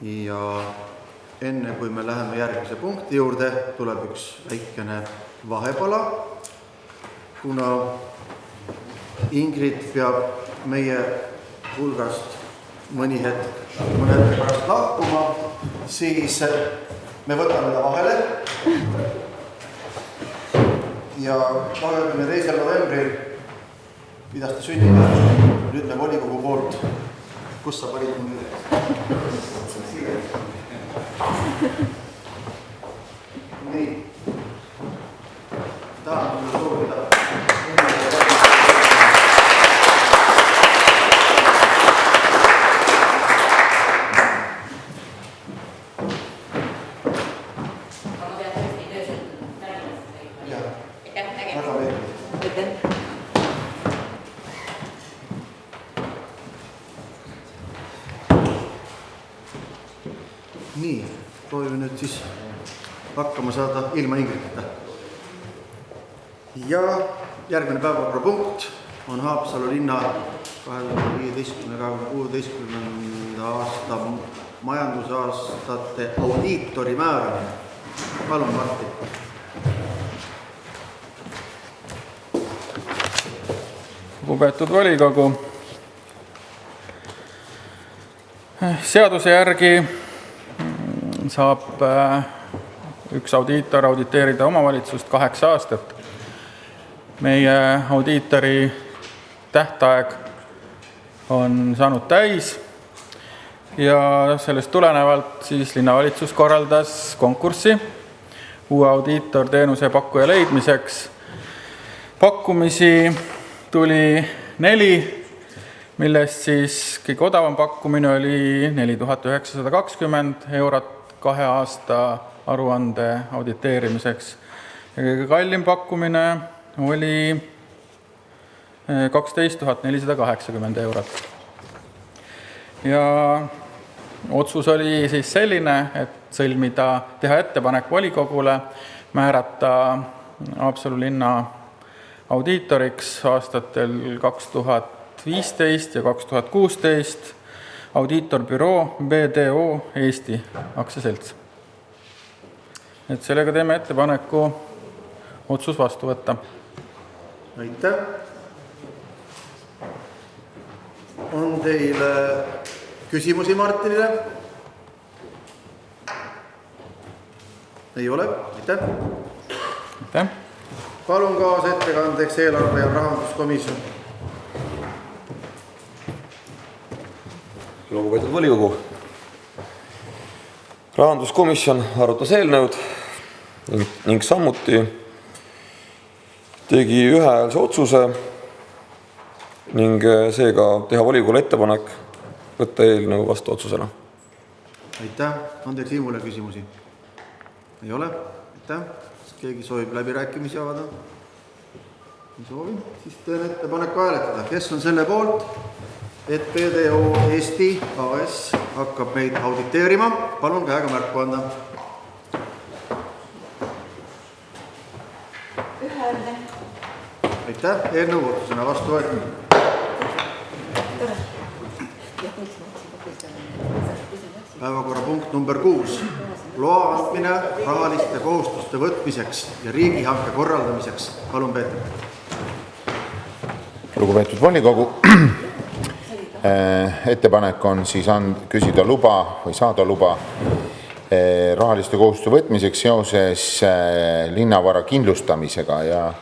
Ja enne kui me läheme järgmise punkti juurde, tuleb üks väikene vahepala, kuna Ingrid peab meie hulgast mõne hetke pärast lahkuma, siis me võtame ta vahele ja 22. novembril pidas ta sünnipäeva. Nüüd me volikogu poolt, kus sa panid mul nii. Tahan mulle soovida. Nii, proovime nüüd siis hakkama saada ilma Ingridita. Ja järgmine päevakorrapunkt on Haapsalu linna 2015-2016 aasta majandusaastate audiitori määramine. Palun, Martin. Lugupeetud volikogu, seaduse järgi saab üks audiitor auditeerida omavalitsust 8 aastat. Meie audiitori tähtaeg on saanud täis ja sellest tulenevalt siis linnavalitsus korraldas konkurssi uue audiitorteenuse pakkuja leidmiseks. Pakkumisi tuli 4, millest siis kõige odavam pakkumine oli 4920 eurot 2 aasta aruande auditeerimiseks. Ja kõige kallim pakkumine oli 12 480 eurot. Ja otsus oli siis selline, et teha ettepanek volikogule määrata Haapsalu linna audiitoriks aastatel 2015 ja 2016 audiitorbüroo BDO Eesti aktsiaselts. Et sellega teeme ettepaneku otsus vastu võtta. Aitäh. On teil küsimusi Martinile? Ei ole. Aitäh. Aitäh. Palun kaasettekandeks eelarve- ja rahanduskomisjon. Lugupeetud volikogu. Rahanduskomisjon arutas eelnõud ning samuti tegi ühehäälse otsuse ning seega teha volikogule ettepanek võtta eelnõu vastu otsusena. Aitäh. On teil Siimule küsimusi? Ei ole. Aitäh. Kas keegi soovib läbirääkimisi avada? Ei soovi. Siis teen ettepaneku hääletada. Kes on selle poolt, et BDO Eesti AS hakkab meid auditeerima? Palun käega märku anda. Ühehäälne. Aitäh. Eelnõu otsusena vastu võetud. Päevakorrapunkt number 6. Loa andmine rahaliste kohustuste võtmiseks ja riigihanke korraldamiseks. Palun, Peeter. Lugupeetud volikogu, ettepanek on siis küsida luba või saada luba rahaliste kohustuste võtmiseks seoses linnavara kindlustamisega ja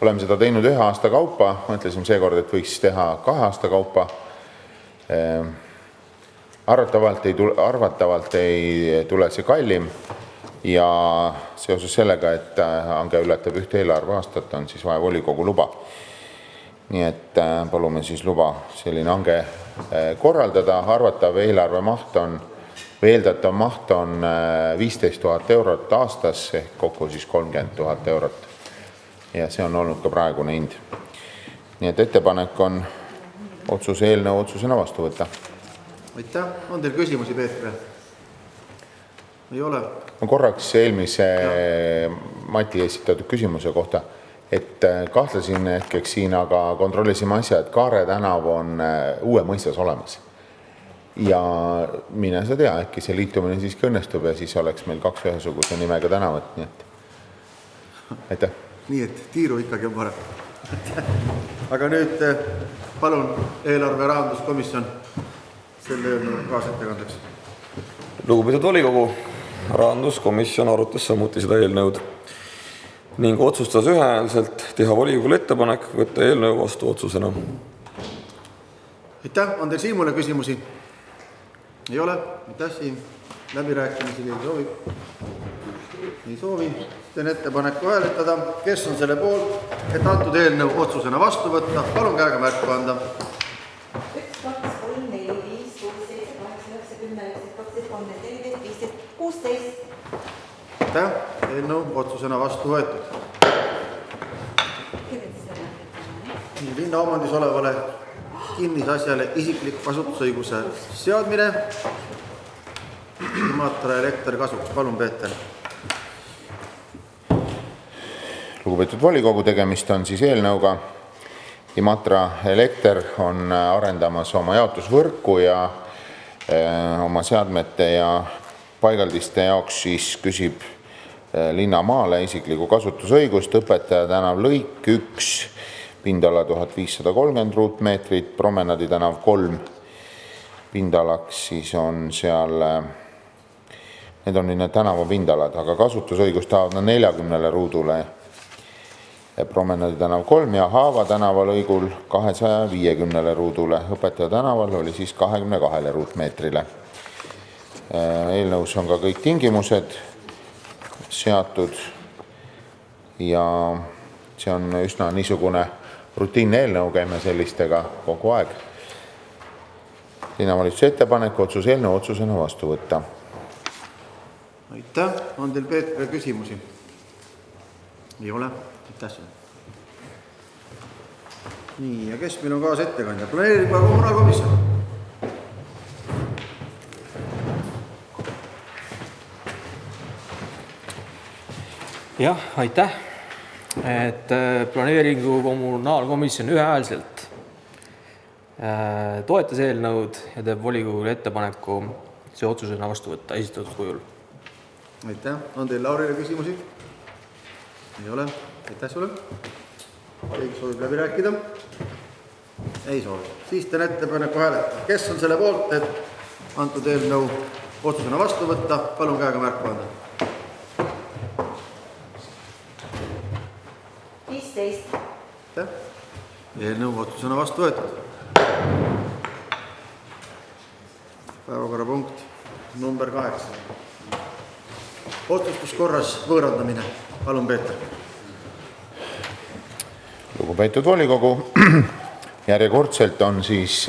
oleme seda teinud 1 aasta kaupa. Mõtlesime seekord, et võiks teha 2 aasta kaupa. Arvatavalt ei tule see kallim ja seoses sellega, et hange ületab 1 eelarveaastat, on siis vaja volikogu luba. Nii et palume siis luba selline hange korraldada. Arvatav eelarve maht on, või eeldatav maht on 15 000 eurot aastas ehk kokku siis 30 000 eurot. Ja see on olnud ka praegune hind. Nii et ettepanek on eelnõu otsusena vastu võtta. Aitäh. On teil küsimusi, Peeter? Ei ole. Ma korraks eelmise Mati esitatud küsimuse kohta, et kahtlesin hetkeks siin, aga kontrollisime asja, et Kaare tänav on uue mõistes olemas. Ja mine sa tea, äkki see liitumine siiski õnnestub ja siis oleks meil 2 ühesuguse nimega tänavat. Nii et aitäh. Nii et tiiru ikkagi on parem. Aga nüüd palun eelarve- ja rahanduskomisjon selle eelnõu kaasettekandeks. Lugupeetud volikogu, rahanduskomisjon arutas samuti seda eelnõud ning otsustas ühehäälselt teha volikogule ettepanek võtta eelnõu vastu otsusena. Aitäh. On teil Siimule küsimusi? Ei ole. Aitäh, Siim. Läbirääkimisi keegi soovib? Ei soovi. Teen ettepaneku hääletada. Kes on selle poolt, et antud eelnõu otsusena vastu võtta? Palun käega märku anda. 1, 2, 3, 4, 5, 6, 7, 8, 9, 10, 11, 12, 13, 14, 15, 16. Aitäh. Eelnõu otsusena vastu võetud. Linna omandis olevale kinnisasjale isiklik kasutusõiguse seadmine Imatra Elekter kasuks. Palun, Peeter. Lugupeetud volikogu, tegemist on siis eelnõuga. Imatra Elekter on arendamas oma jaotusvõrku ja oma seadmete ja paigaldiste jaoks siis küsib linnamaale isikliku kasutusõigust. Õpetaja tänav lõik 1, pindala 1530 ruutmeetrit, Promenadi tänav 3, pindalaks siis on seal, need on need tänavapindalad, aga kasutusõigust tahavad 40 ruudule Promenadi tänav 3 ja Haava tänava lõigul 250 ruudule. Õpetaja tänaval oli siis 22 ruutmeetrile. Eelnõus on ka kõik tingimused seatud ja see on üsna niisugune rutiinne eelnõu, käime sellistega kogu aeg. Linnavalitsuse ettepanek otsuse eelnõu otsusena vastu võtta. Aitäh. On teil Peetrile küsimusi? Ei ole? Aitäh. Nii, ja kes meil on kaasa ettekandja? Planeeringu ja kommunaalkomisjon. Jah, aitäh. Planeeringu kommunaalkomisjon ühehäälselt toetas eelnõud ja teeb volikogule ettepaneku see otsusena vastu võtta esitatud kujul. Aitäh. On teil Laurile küsimusi? Ei ole. Aitäh sulle. Keegi soovib läbi rääkida? Ei soovi. Siis teen ettepaneku hääletada. Kes on selle poolt, et antud eelnõu otsusena vastu võtta? Palun käega märku anda. 15. Aitäh. Eelnõu otsusena vastu võetud. Päevakorrapunkt number 8. Otsustuskorras võõrandamine. Palun, Peeter. Lugupeetud volikogu, järjekordselt on siis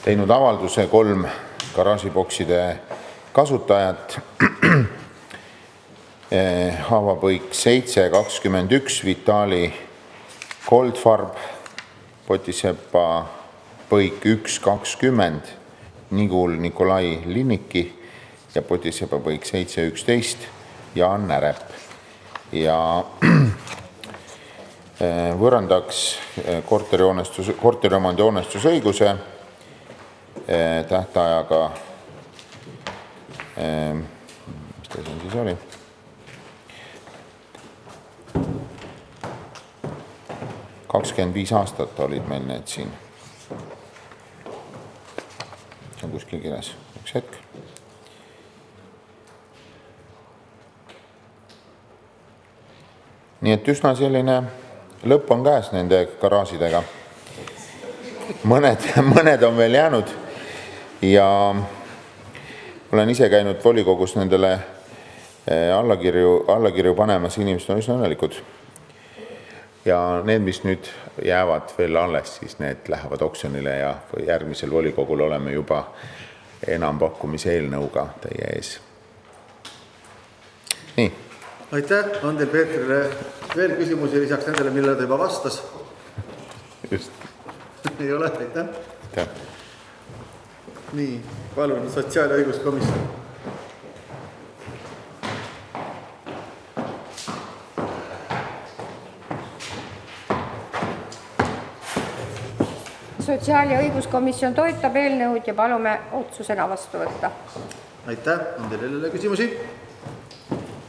teinud avalduse 3 garaažibokside kasutajat. Haavapõik 721, Vitali Goldfarb, Potisepa põik 120, Nigul Nikolai Linniki ja Potisepa põik 711, Jaan Närep. Ja võõrandaks korteriomandi hoonestusõiguse tähtajaga, mis ta siin siis oli? – 25 aastat olid meil need siin. See on kuskil kirjas. Üks hetk. Nii et üsna selline lõpp on käes nende garaažidega. Mõned on veel jäänud ja olen ise käinud volikogus nendele allakirju panemas, inimesed on üsna õnnelikud. Ja need, mis nüüd jäävad veel alles, siis need lähevad oksjonile ja järgmisel volikogul oleme juba enampakkumise eelnõuga teie ees. Nii. Aitäh. On teil Peetrile veel küsimusi lisaks nendele, mille ta juba vastas? Just. Ei ole, aitäh. Aitäh. Nii, palun, sotsiaal- ja õiguskomisjon. Sotsiaal- ja õiguskomisjon toetab eelnõud ja palume otsusena vastu võtta. Aitäh. On teil jälle küsimusi?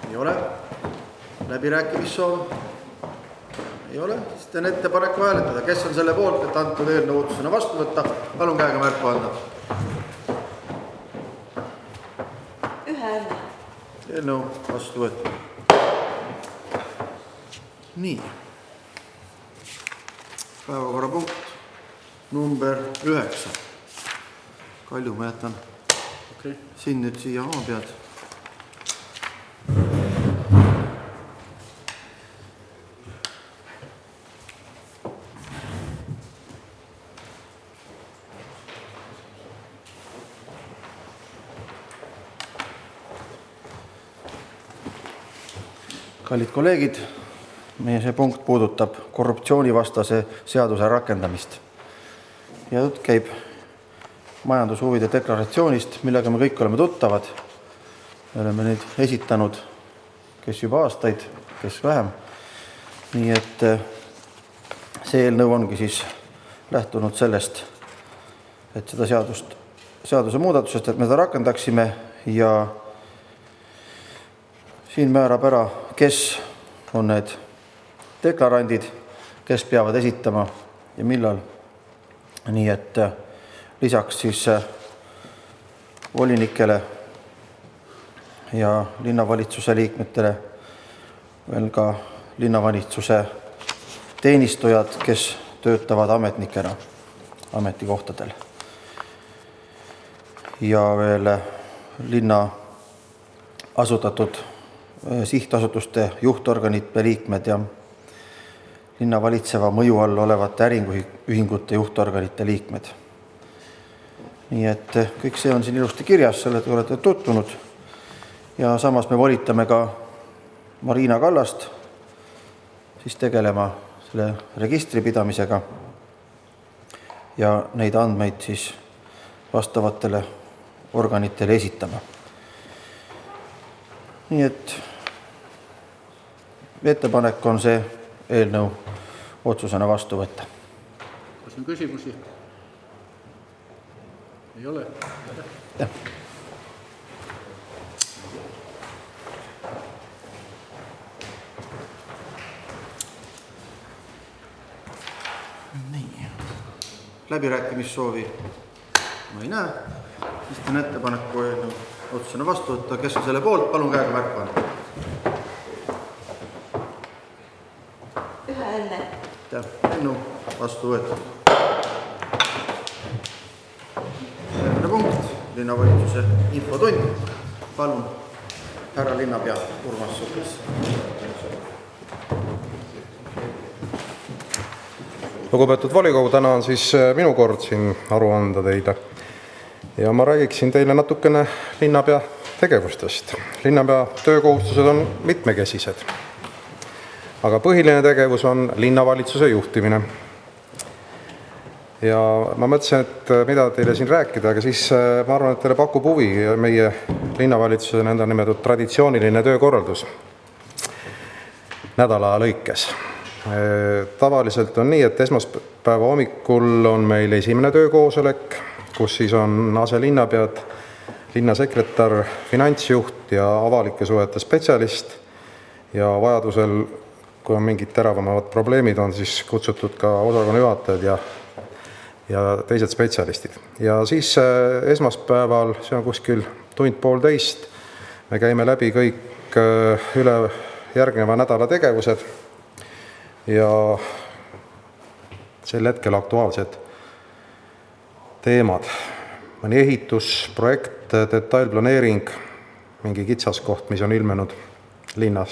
Ei ole. Läbirääkimissoov? Ei ole. Siis teen ettepaneku hääletada. Kes on selle poolt, et antud eelnõu otsusena vastu võtta? Palun käega märku anda. Ühehäälne. Eelnõu vastu võtta. Nii. Päevakorrapunkt number 9. Kalju, ma jätan siin nüüd siia oma pead. Kallid kolleegid, meie see punkt puudutab korruptsioonivastase seaduse rakendamist. Ja jutt käib majandushuvide deklaratsioonist, millega me kõik oleme tuttavad. Me oleme neid esitanud, kes juba aastaid, kes vähem. Nii et see eelnõu ongi siis lähtunud sellest, et seda seaduse muudatusest, et me seda rakendaksime ja siin määrab ära, kes on need deklarandid, kes peavad esitama ja millal. Nii et lisaks siis volinikele ja linnavalitsuse liikmetele veel ka linnavalitsuse teenistujad, kes töötavad ametnikena ametikohtadel. Ja veel linna asutatud sihtasutuste juhtorganite liikmed ja linna valitseva mõju all olevate äriühingute juhtorganite liikmed. Nii et kõik see on siin ilusti kirjas, sellega olete tutvunud. Ja samas me volitame ka Marina Kallast siis tegelema selle registri pidamisega ja neid andmeid siis vastavatele organitele esitama. Nii et ettepanek on see eelnõu otsusena vastu võtta. Kas on küsimusi? Ei ole? Ja. Nii. Läbirääkimissoovi ma ei näe. Siis teen ettepaneku eelnõu otsusena vastu võtta. Kes on selle poolt? Palun käega märku anda. Ühehäälne. Eelnõu vastu võetud. Järgmine punkt, linnavalitsuse infotund. Palun, härra linnapea Urmas Suklas. Lugupeetud volikogu, täna on siis minu kord siin aru anda teile. Ja ma räägiksin teile natukene linnapea tegevustest. Linnapea töökohustused on mitmekesised. Aga põhiline tegevus on linnavalitsuse juhtimine. Ja ma mõtlesin, et mida teile siin rääkida, aga siis ma arvan, et teile pakub huvi meie linnavalitsuse nõnda nimetatud traditsiooniline töökorraldus nädala lõikes. Tavaliselt on nii, et esmaspäeva hommikul on meil esimene töökoosolek, kus siis on aselinnapead, linnasekretär, finantsjuht ja avalike suhete spetsialist ja vajadusel, kui on mingid teravamad probleemid, on siis kutsutud ka osakonna juhatajad ja teised spetsialistid. Ja siis esmaspäeval, see on kuskil tund-poolteist, me käime läbi kõik üle järgneva nädala tegevused ja sel hetkel aktuaalsed teemad. Mõni ehitus, projekt, detailplaneering, mingi kitsaskoht, mis on ilmenud linnas.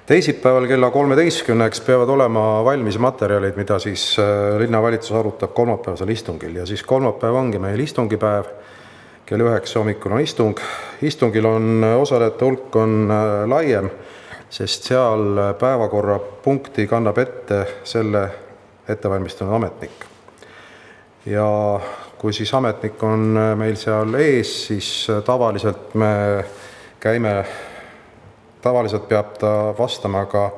Teisipäeval kella 13-ks peavad olema valmis materjalid, mida siis linnavalitsus arutab kolmapäevasel istungil. Ja siis kolmapäev ongi meil istungipäev, kell 9 hommikul on istung. Istungil on osalejate hulk on laiem, sest seal päevakorra punkti kannab ette selle ettevalmistunud ametnik. Ja kui siis ametnik on meil seal ees, siis tavaliselt peab ta vastama ka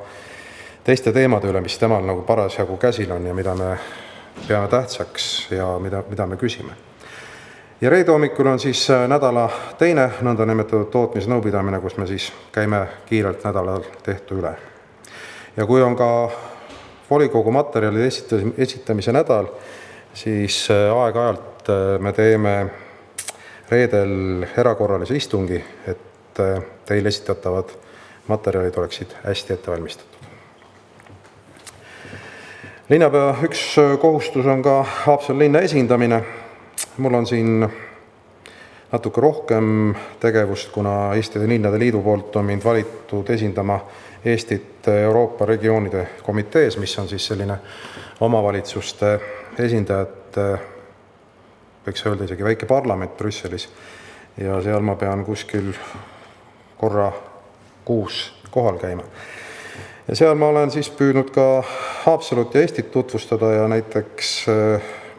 teiste teemade üle, mis temal nagu parasjagu käsil on ja mida me peame tähtsaks ja mida me küsime. Ja reede hommikul on siis nädala teine nõnda nimetatud tootmisnõupidamine, kus me siis käime kiirelt nädalal tehtu üle. Ja kui on ka volikogu materjali esitamise nädal, siis aeg-ajalt me teeme reedel erakorralise istungi, et teile esitatavad materjalid oleksid hästi ette valmistatud. Linnapea üks kohustus on ka Haapsalu linna esindamine. Mul on siin natuke rohkem tegevust, kuna Eesti Linnade Liidu poolt on mind valitud esindama Eestit Euroopa regioonide komitees, mis on siis selline omavalitsuste esindajate, võiks öelda isegi väike parlament Brüsselis. Ja seal ma pean kuskil korra kuus kohal käima. Ja seal ma olen siis püüdnud ka Haapsalut ja Eestit tutvustada ja näiteks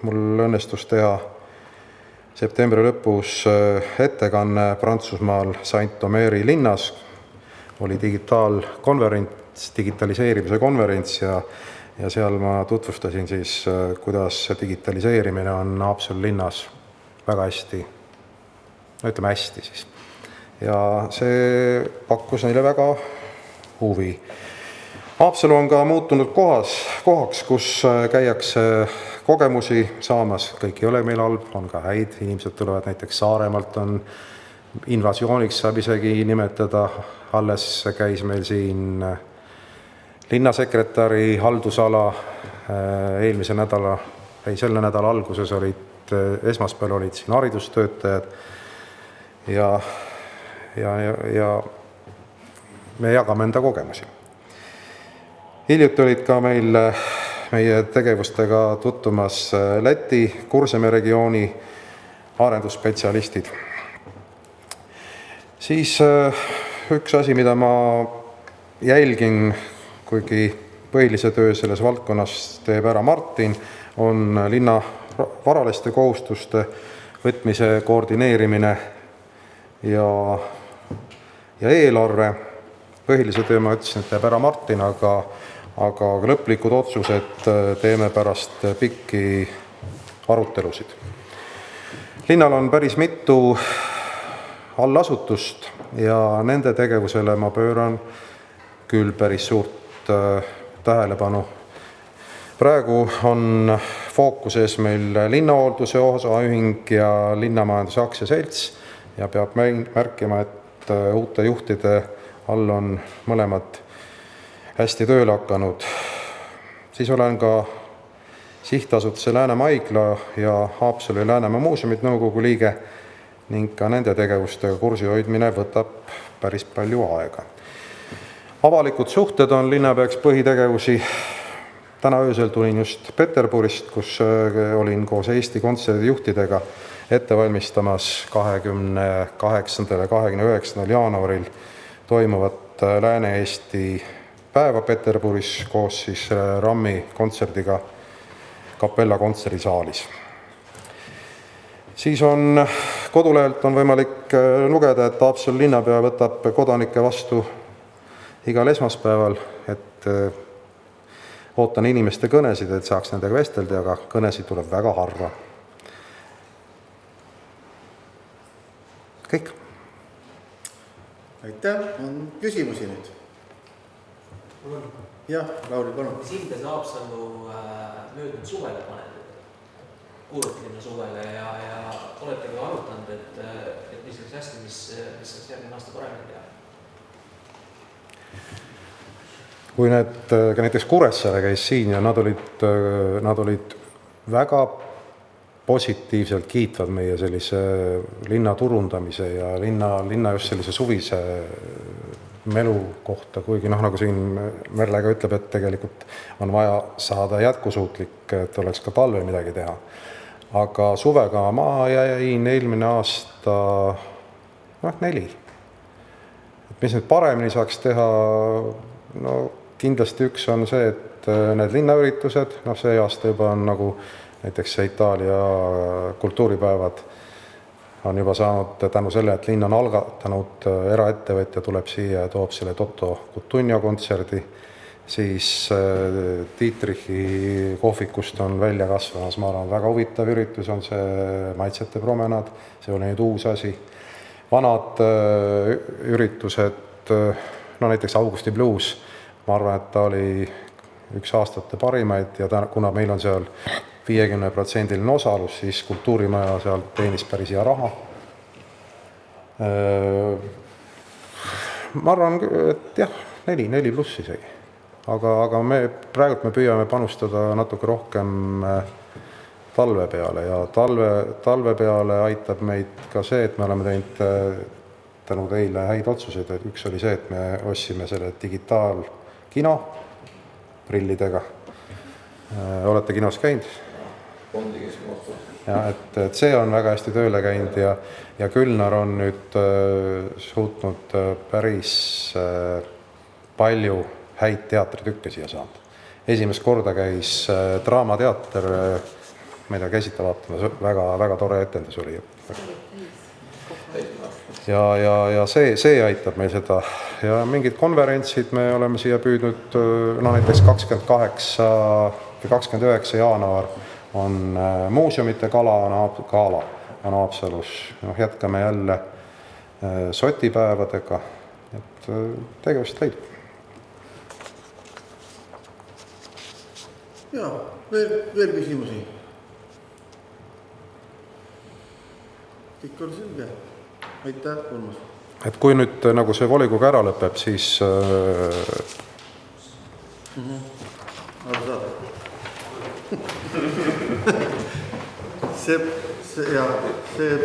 mul õnnestus teha septembri lõpus ettekanne Prantsusmaal Saint-Omeri linnas. Oli digitaliseerimise konverents ja seal ma tutvustasin siis, kuidas digitaliseerimine on Haapsalu linnas väga hästi, ütleme hästi siis. Ja see pakkus neile väga huvi. Haapsalu on ka muutunud kohaks, kus käiakse kogemusi saamas. Kõik ei ole meil halb, on ka häid. Inimesed tulevad näiteks Saaremaalt, on invasiooniks saab isegi nimetada. Alles käis meil siin linnasekretäri haldusala selle nädala alguses esmaspäeval olid siin haridustöötajad ja me jagame enda kogemusi. Hiljuti olid ka meie tegevustega tutvumas Läti Kuursamme regiooni arendusspetsialistid. Siis üks asi, mida ma jälgin, kuigi põhilise töö selles valdkonnas teeb ära Martin, on linna varaliste kohustuste võtmise koordineerimine ja eelarve. Põhilise töö ma ütlesin, et teeb ära Martin, aga lõplikud otsused teeme pärast pikki arutelusid. Linnal on päris mitu allasutust ja nende tegevusele ma pööran küll päris suurt tähelepanu. Praegu on fookuses meil linnahoolduse osaühing ja linnamajanduse aktsiaselts ja peab märkima, et uute juhtide all on mõlemad hästi tööle hakanud. Siis olen ka sihtasutuse Läänemaa Haigla ja Haapsalu ja Läänemaa muuseumid nõukogu liige ning ka nende tegevustega kursi hoidmine võtab päris palju aega. Avalikud suhted on linnapeaks põhitegevusi. Täna öösel tulin just Peterburist, kus olin koos Eesti Kontserdi juhtidega ette valmistamas 28. ja 29. jaanuaril toimuvat Lääne-Eesti päeva Peterburis koos siis RAM-i kontserdiga Kapella kontserdisaalis. Siis on kodulehelt on võimalik lugeda, et Haapsalu linnapea võtab kodanikke vastu igal esmaspäeval, et ootan inimeste kõnesid, et saaks nendega vestelda, aga kõnesid tuleb väga harva. Kõik. Aitäh, on küsimusi nüüd? Jah, Lauri, palun. Mis hinde see Haapsalu möödunud suvele paned, Kuurutlinna suvele ja olete ka arutanud, et mis oleks hästi, mis oleks järgmine aasta paremini teha? Kui näiteks Kuressaare käis siin ja nad olid väga positiivselt kiitvad meie sellise linna turundamise ja linna just sellise suvise melu kohta, kuigi nagu siin Merle ka ütleb, et tegelikult on vaja saada jätkusuutlik, et oleks ka talve midagi teha. Aga suvega ma jäin eelmine aasta 4. Mis nüüd paremini saaks teha? Kindlasti üks on see, et need linnaüritused, see aasta juba on nagu näiteks Itaalia kultuuripäevad on juba saanud tänu selle, et linn on algatanud, eraettevõtja tuleb siia ja toob selle Toto Cutugno kontserdi, siis Dietrichi kohvikust on välja kasvamas, ma arvan, väga huvitav üritus on see Maitsete promenaad, see oli nüüd uus asi. Vanad üritused, näiteks Augusti Blues, ma arvan, et ta oli üks aastate parimaid ja kuna meil on seal 50% osalus, siis kultuurimaja seal teenis päris hea raha. Ma arvan, et jah, 4 pluss isegi. Aga praegu me püüame panustada natuke rohkem talve peale ja talve peale aitab meid ka see, et me oleme teinud tänu teile häid otsuseid, et üks oli see, et me ostsime selle digitaalkino prillidega. Olete kinos käinud? Ja, et see on väga hästi tööle käinud ja Külnar on nüüd suutnud päris palju häid teatritükke siia saanud. Esimest korda käis Draamateater, ma ei tea, käisite vaatama, väga tore etendus oli. Ja see aitab meil seda ja mingid konverentsid me oleme siia püüdnud, näiteks 28 või 29 jaanuar on muuseumite gala on Haapsalus, jätkame jälle sotipäevadega, et tegevust leidub. Jaa, veel küsimusi? Kõik on selge. Aitäh, Urmas. Et kui nüüd nagu see volikogu ära lõpeb, siis arusaadav. see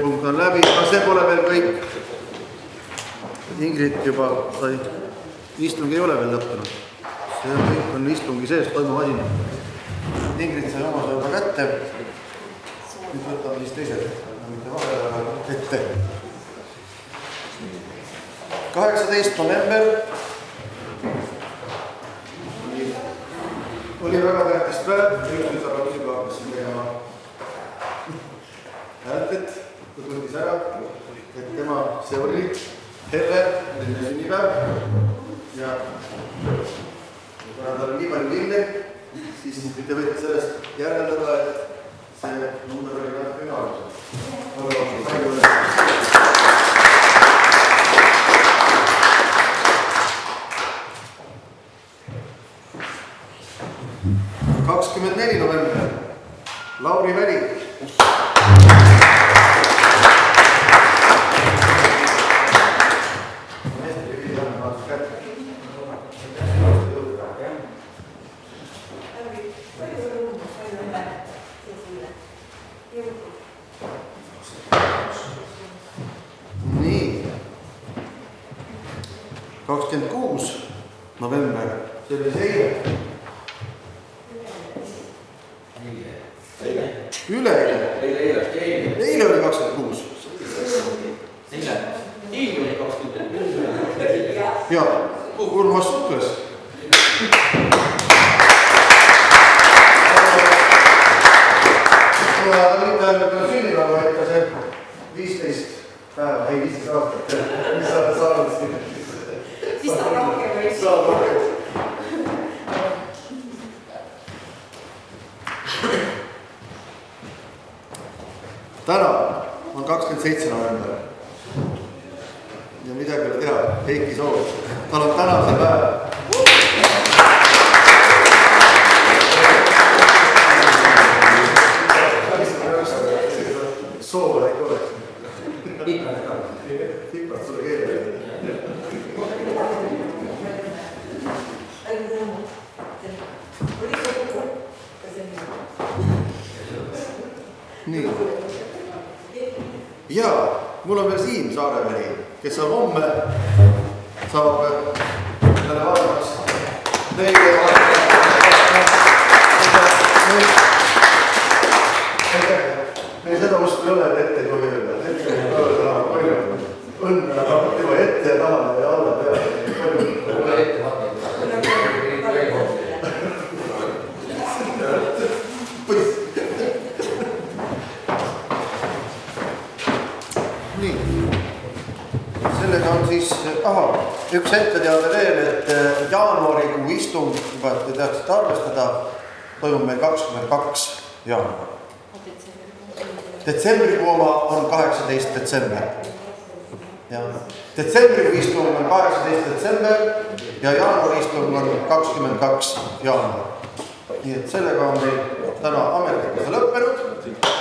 punkt on läbi, aga see pole veel kõik. Ingrid juba sai, istung ei ole veel lõppenud. See kõik on istungi sees toimuv asi. Ingrid sai oma juba kätte. Nüüd võtame siis teised, mitte vahele ette. 18. november oli väga tähtis päev, nüüd saab küsida, kas siin tegema häältet, kui tundis ära, et tema, see oli Helle, sünnipäev ja kuna tal on nii palju linne, siis te võite sellest järeldada, et see number oli natuke alusel. 24. november, Lauri Väli. Nii, 26. november, see oli eile. Eile oli 26. Eile oli 26. Jaa, Urmas Sukles. Ta oli sünnipäeva, vaid ka see 15 päeva, ei 15 aastat, mis sa oled saanud siin. Siis ta rohkem või? Saab rohkem. Täna on 27. november ja midagi ei ole teha, Heiki Soov, tal on täna see päev. Soov äkki oleks. Hipad sulle keele. Nii. Jaa, mul on veel Siim Saaremäri, kes on homme, saab jälle vaadamaks neile meil seda usku ei ole, et ette ei tohi öelda. Ette ei tohi öelda palju. Õnne juba ette ja taha ja alla peale. Nii, sellega on siis, üks etteteade veel, et jaanuarikuu istung, juba te teaksite arvestada, toimub meil 22. jaanuar. Detsembrikuu oma on 18. detsember. Detsembrikuu istung on 18. detsember ja jaanuari istung on 22. jaanuar. Nii et sellega on meil täna ametlikult lõppenud.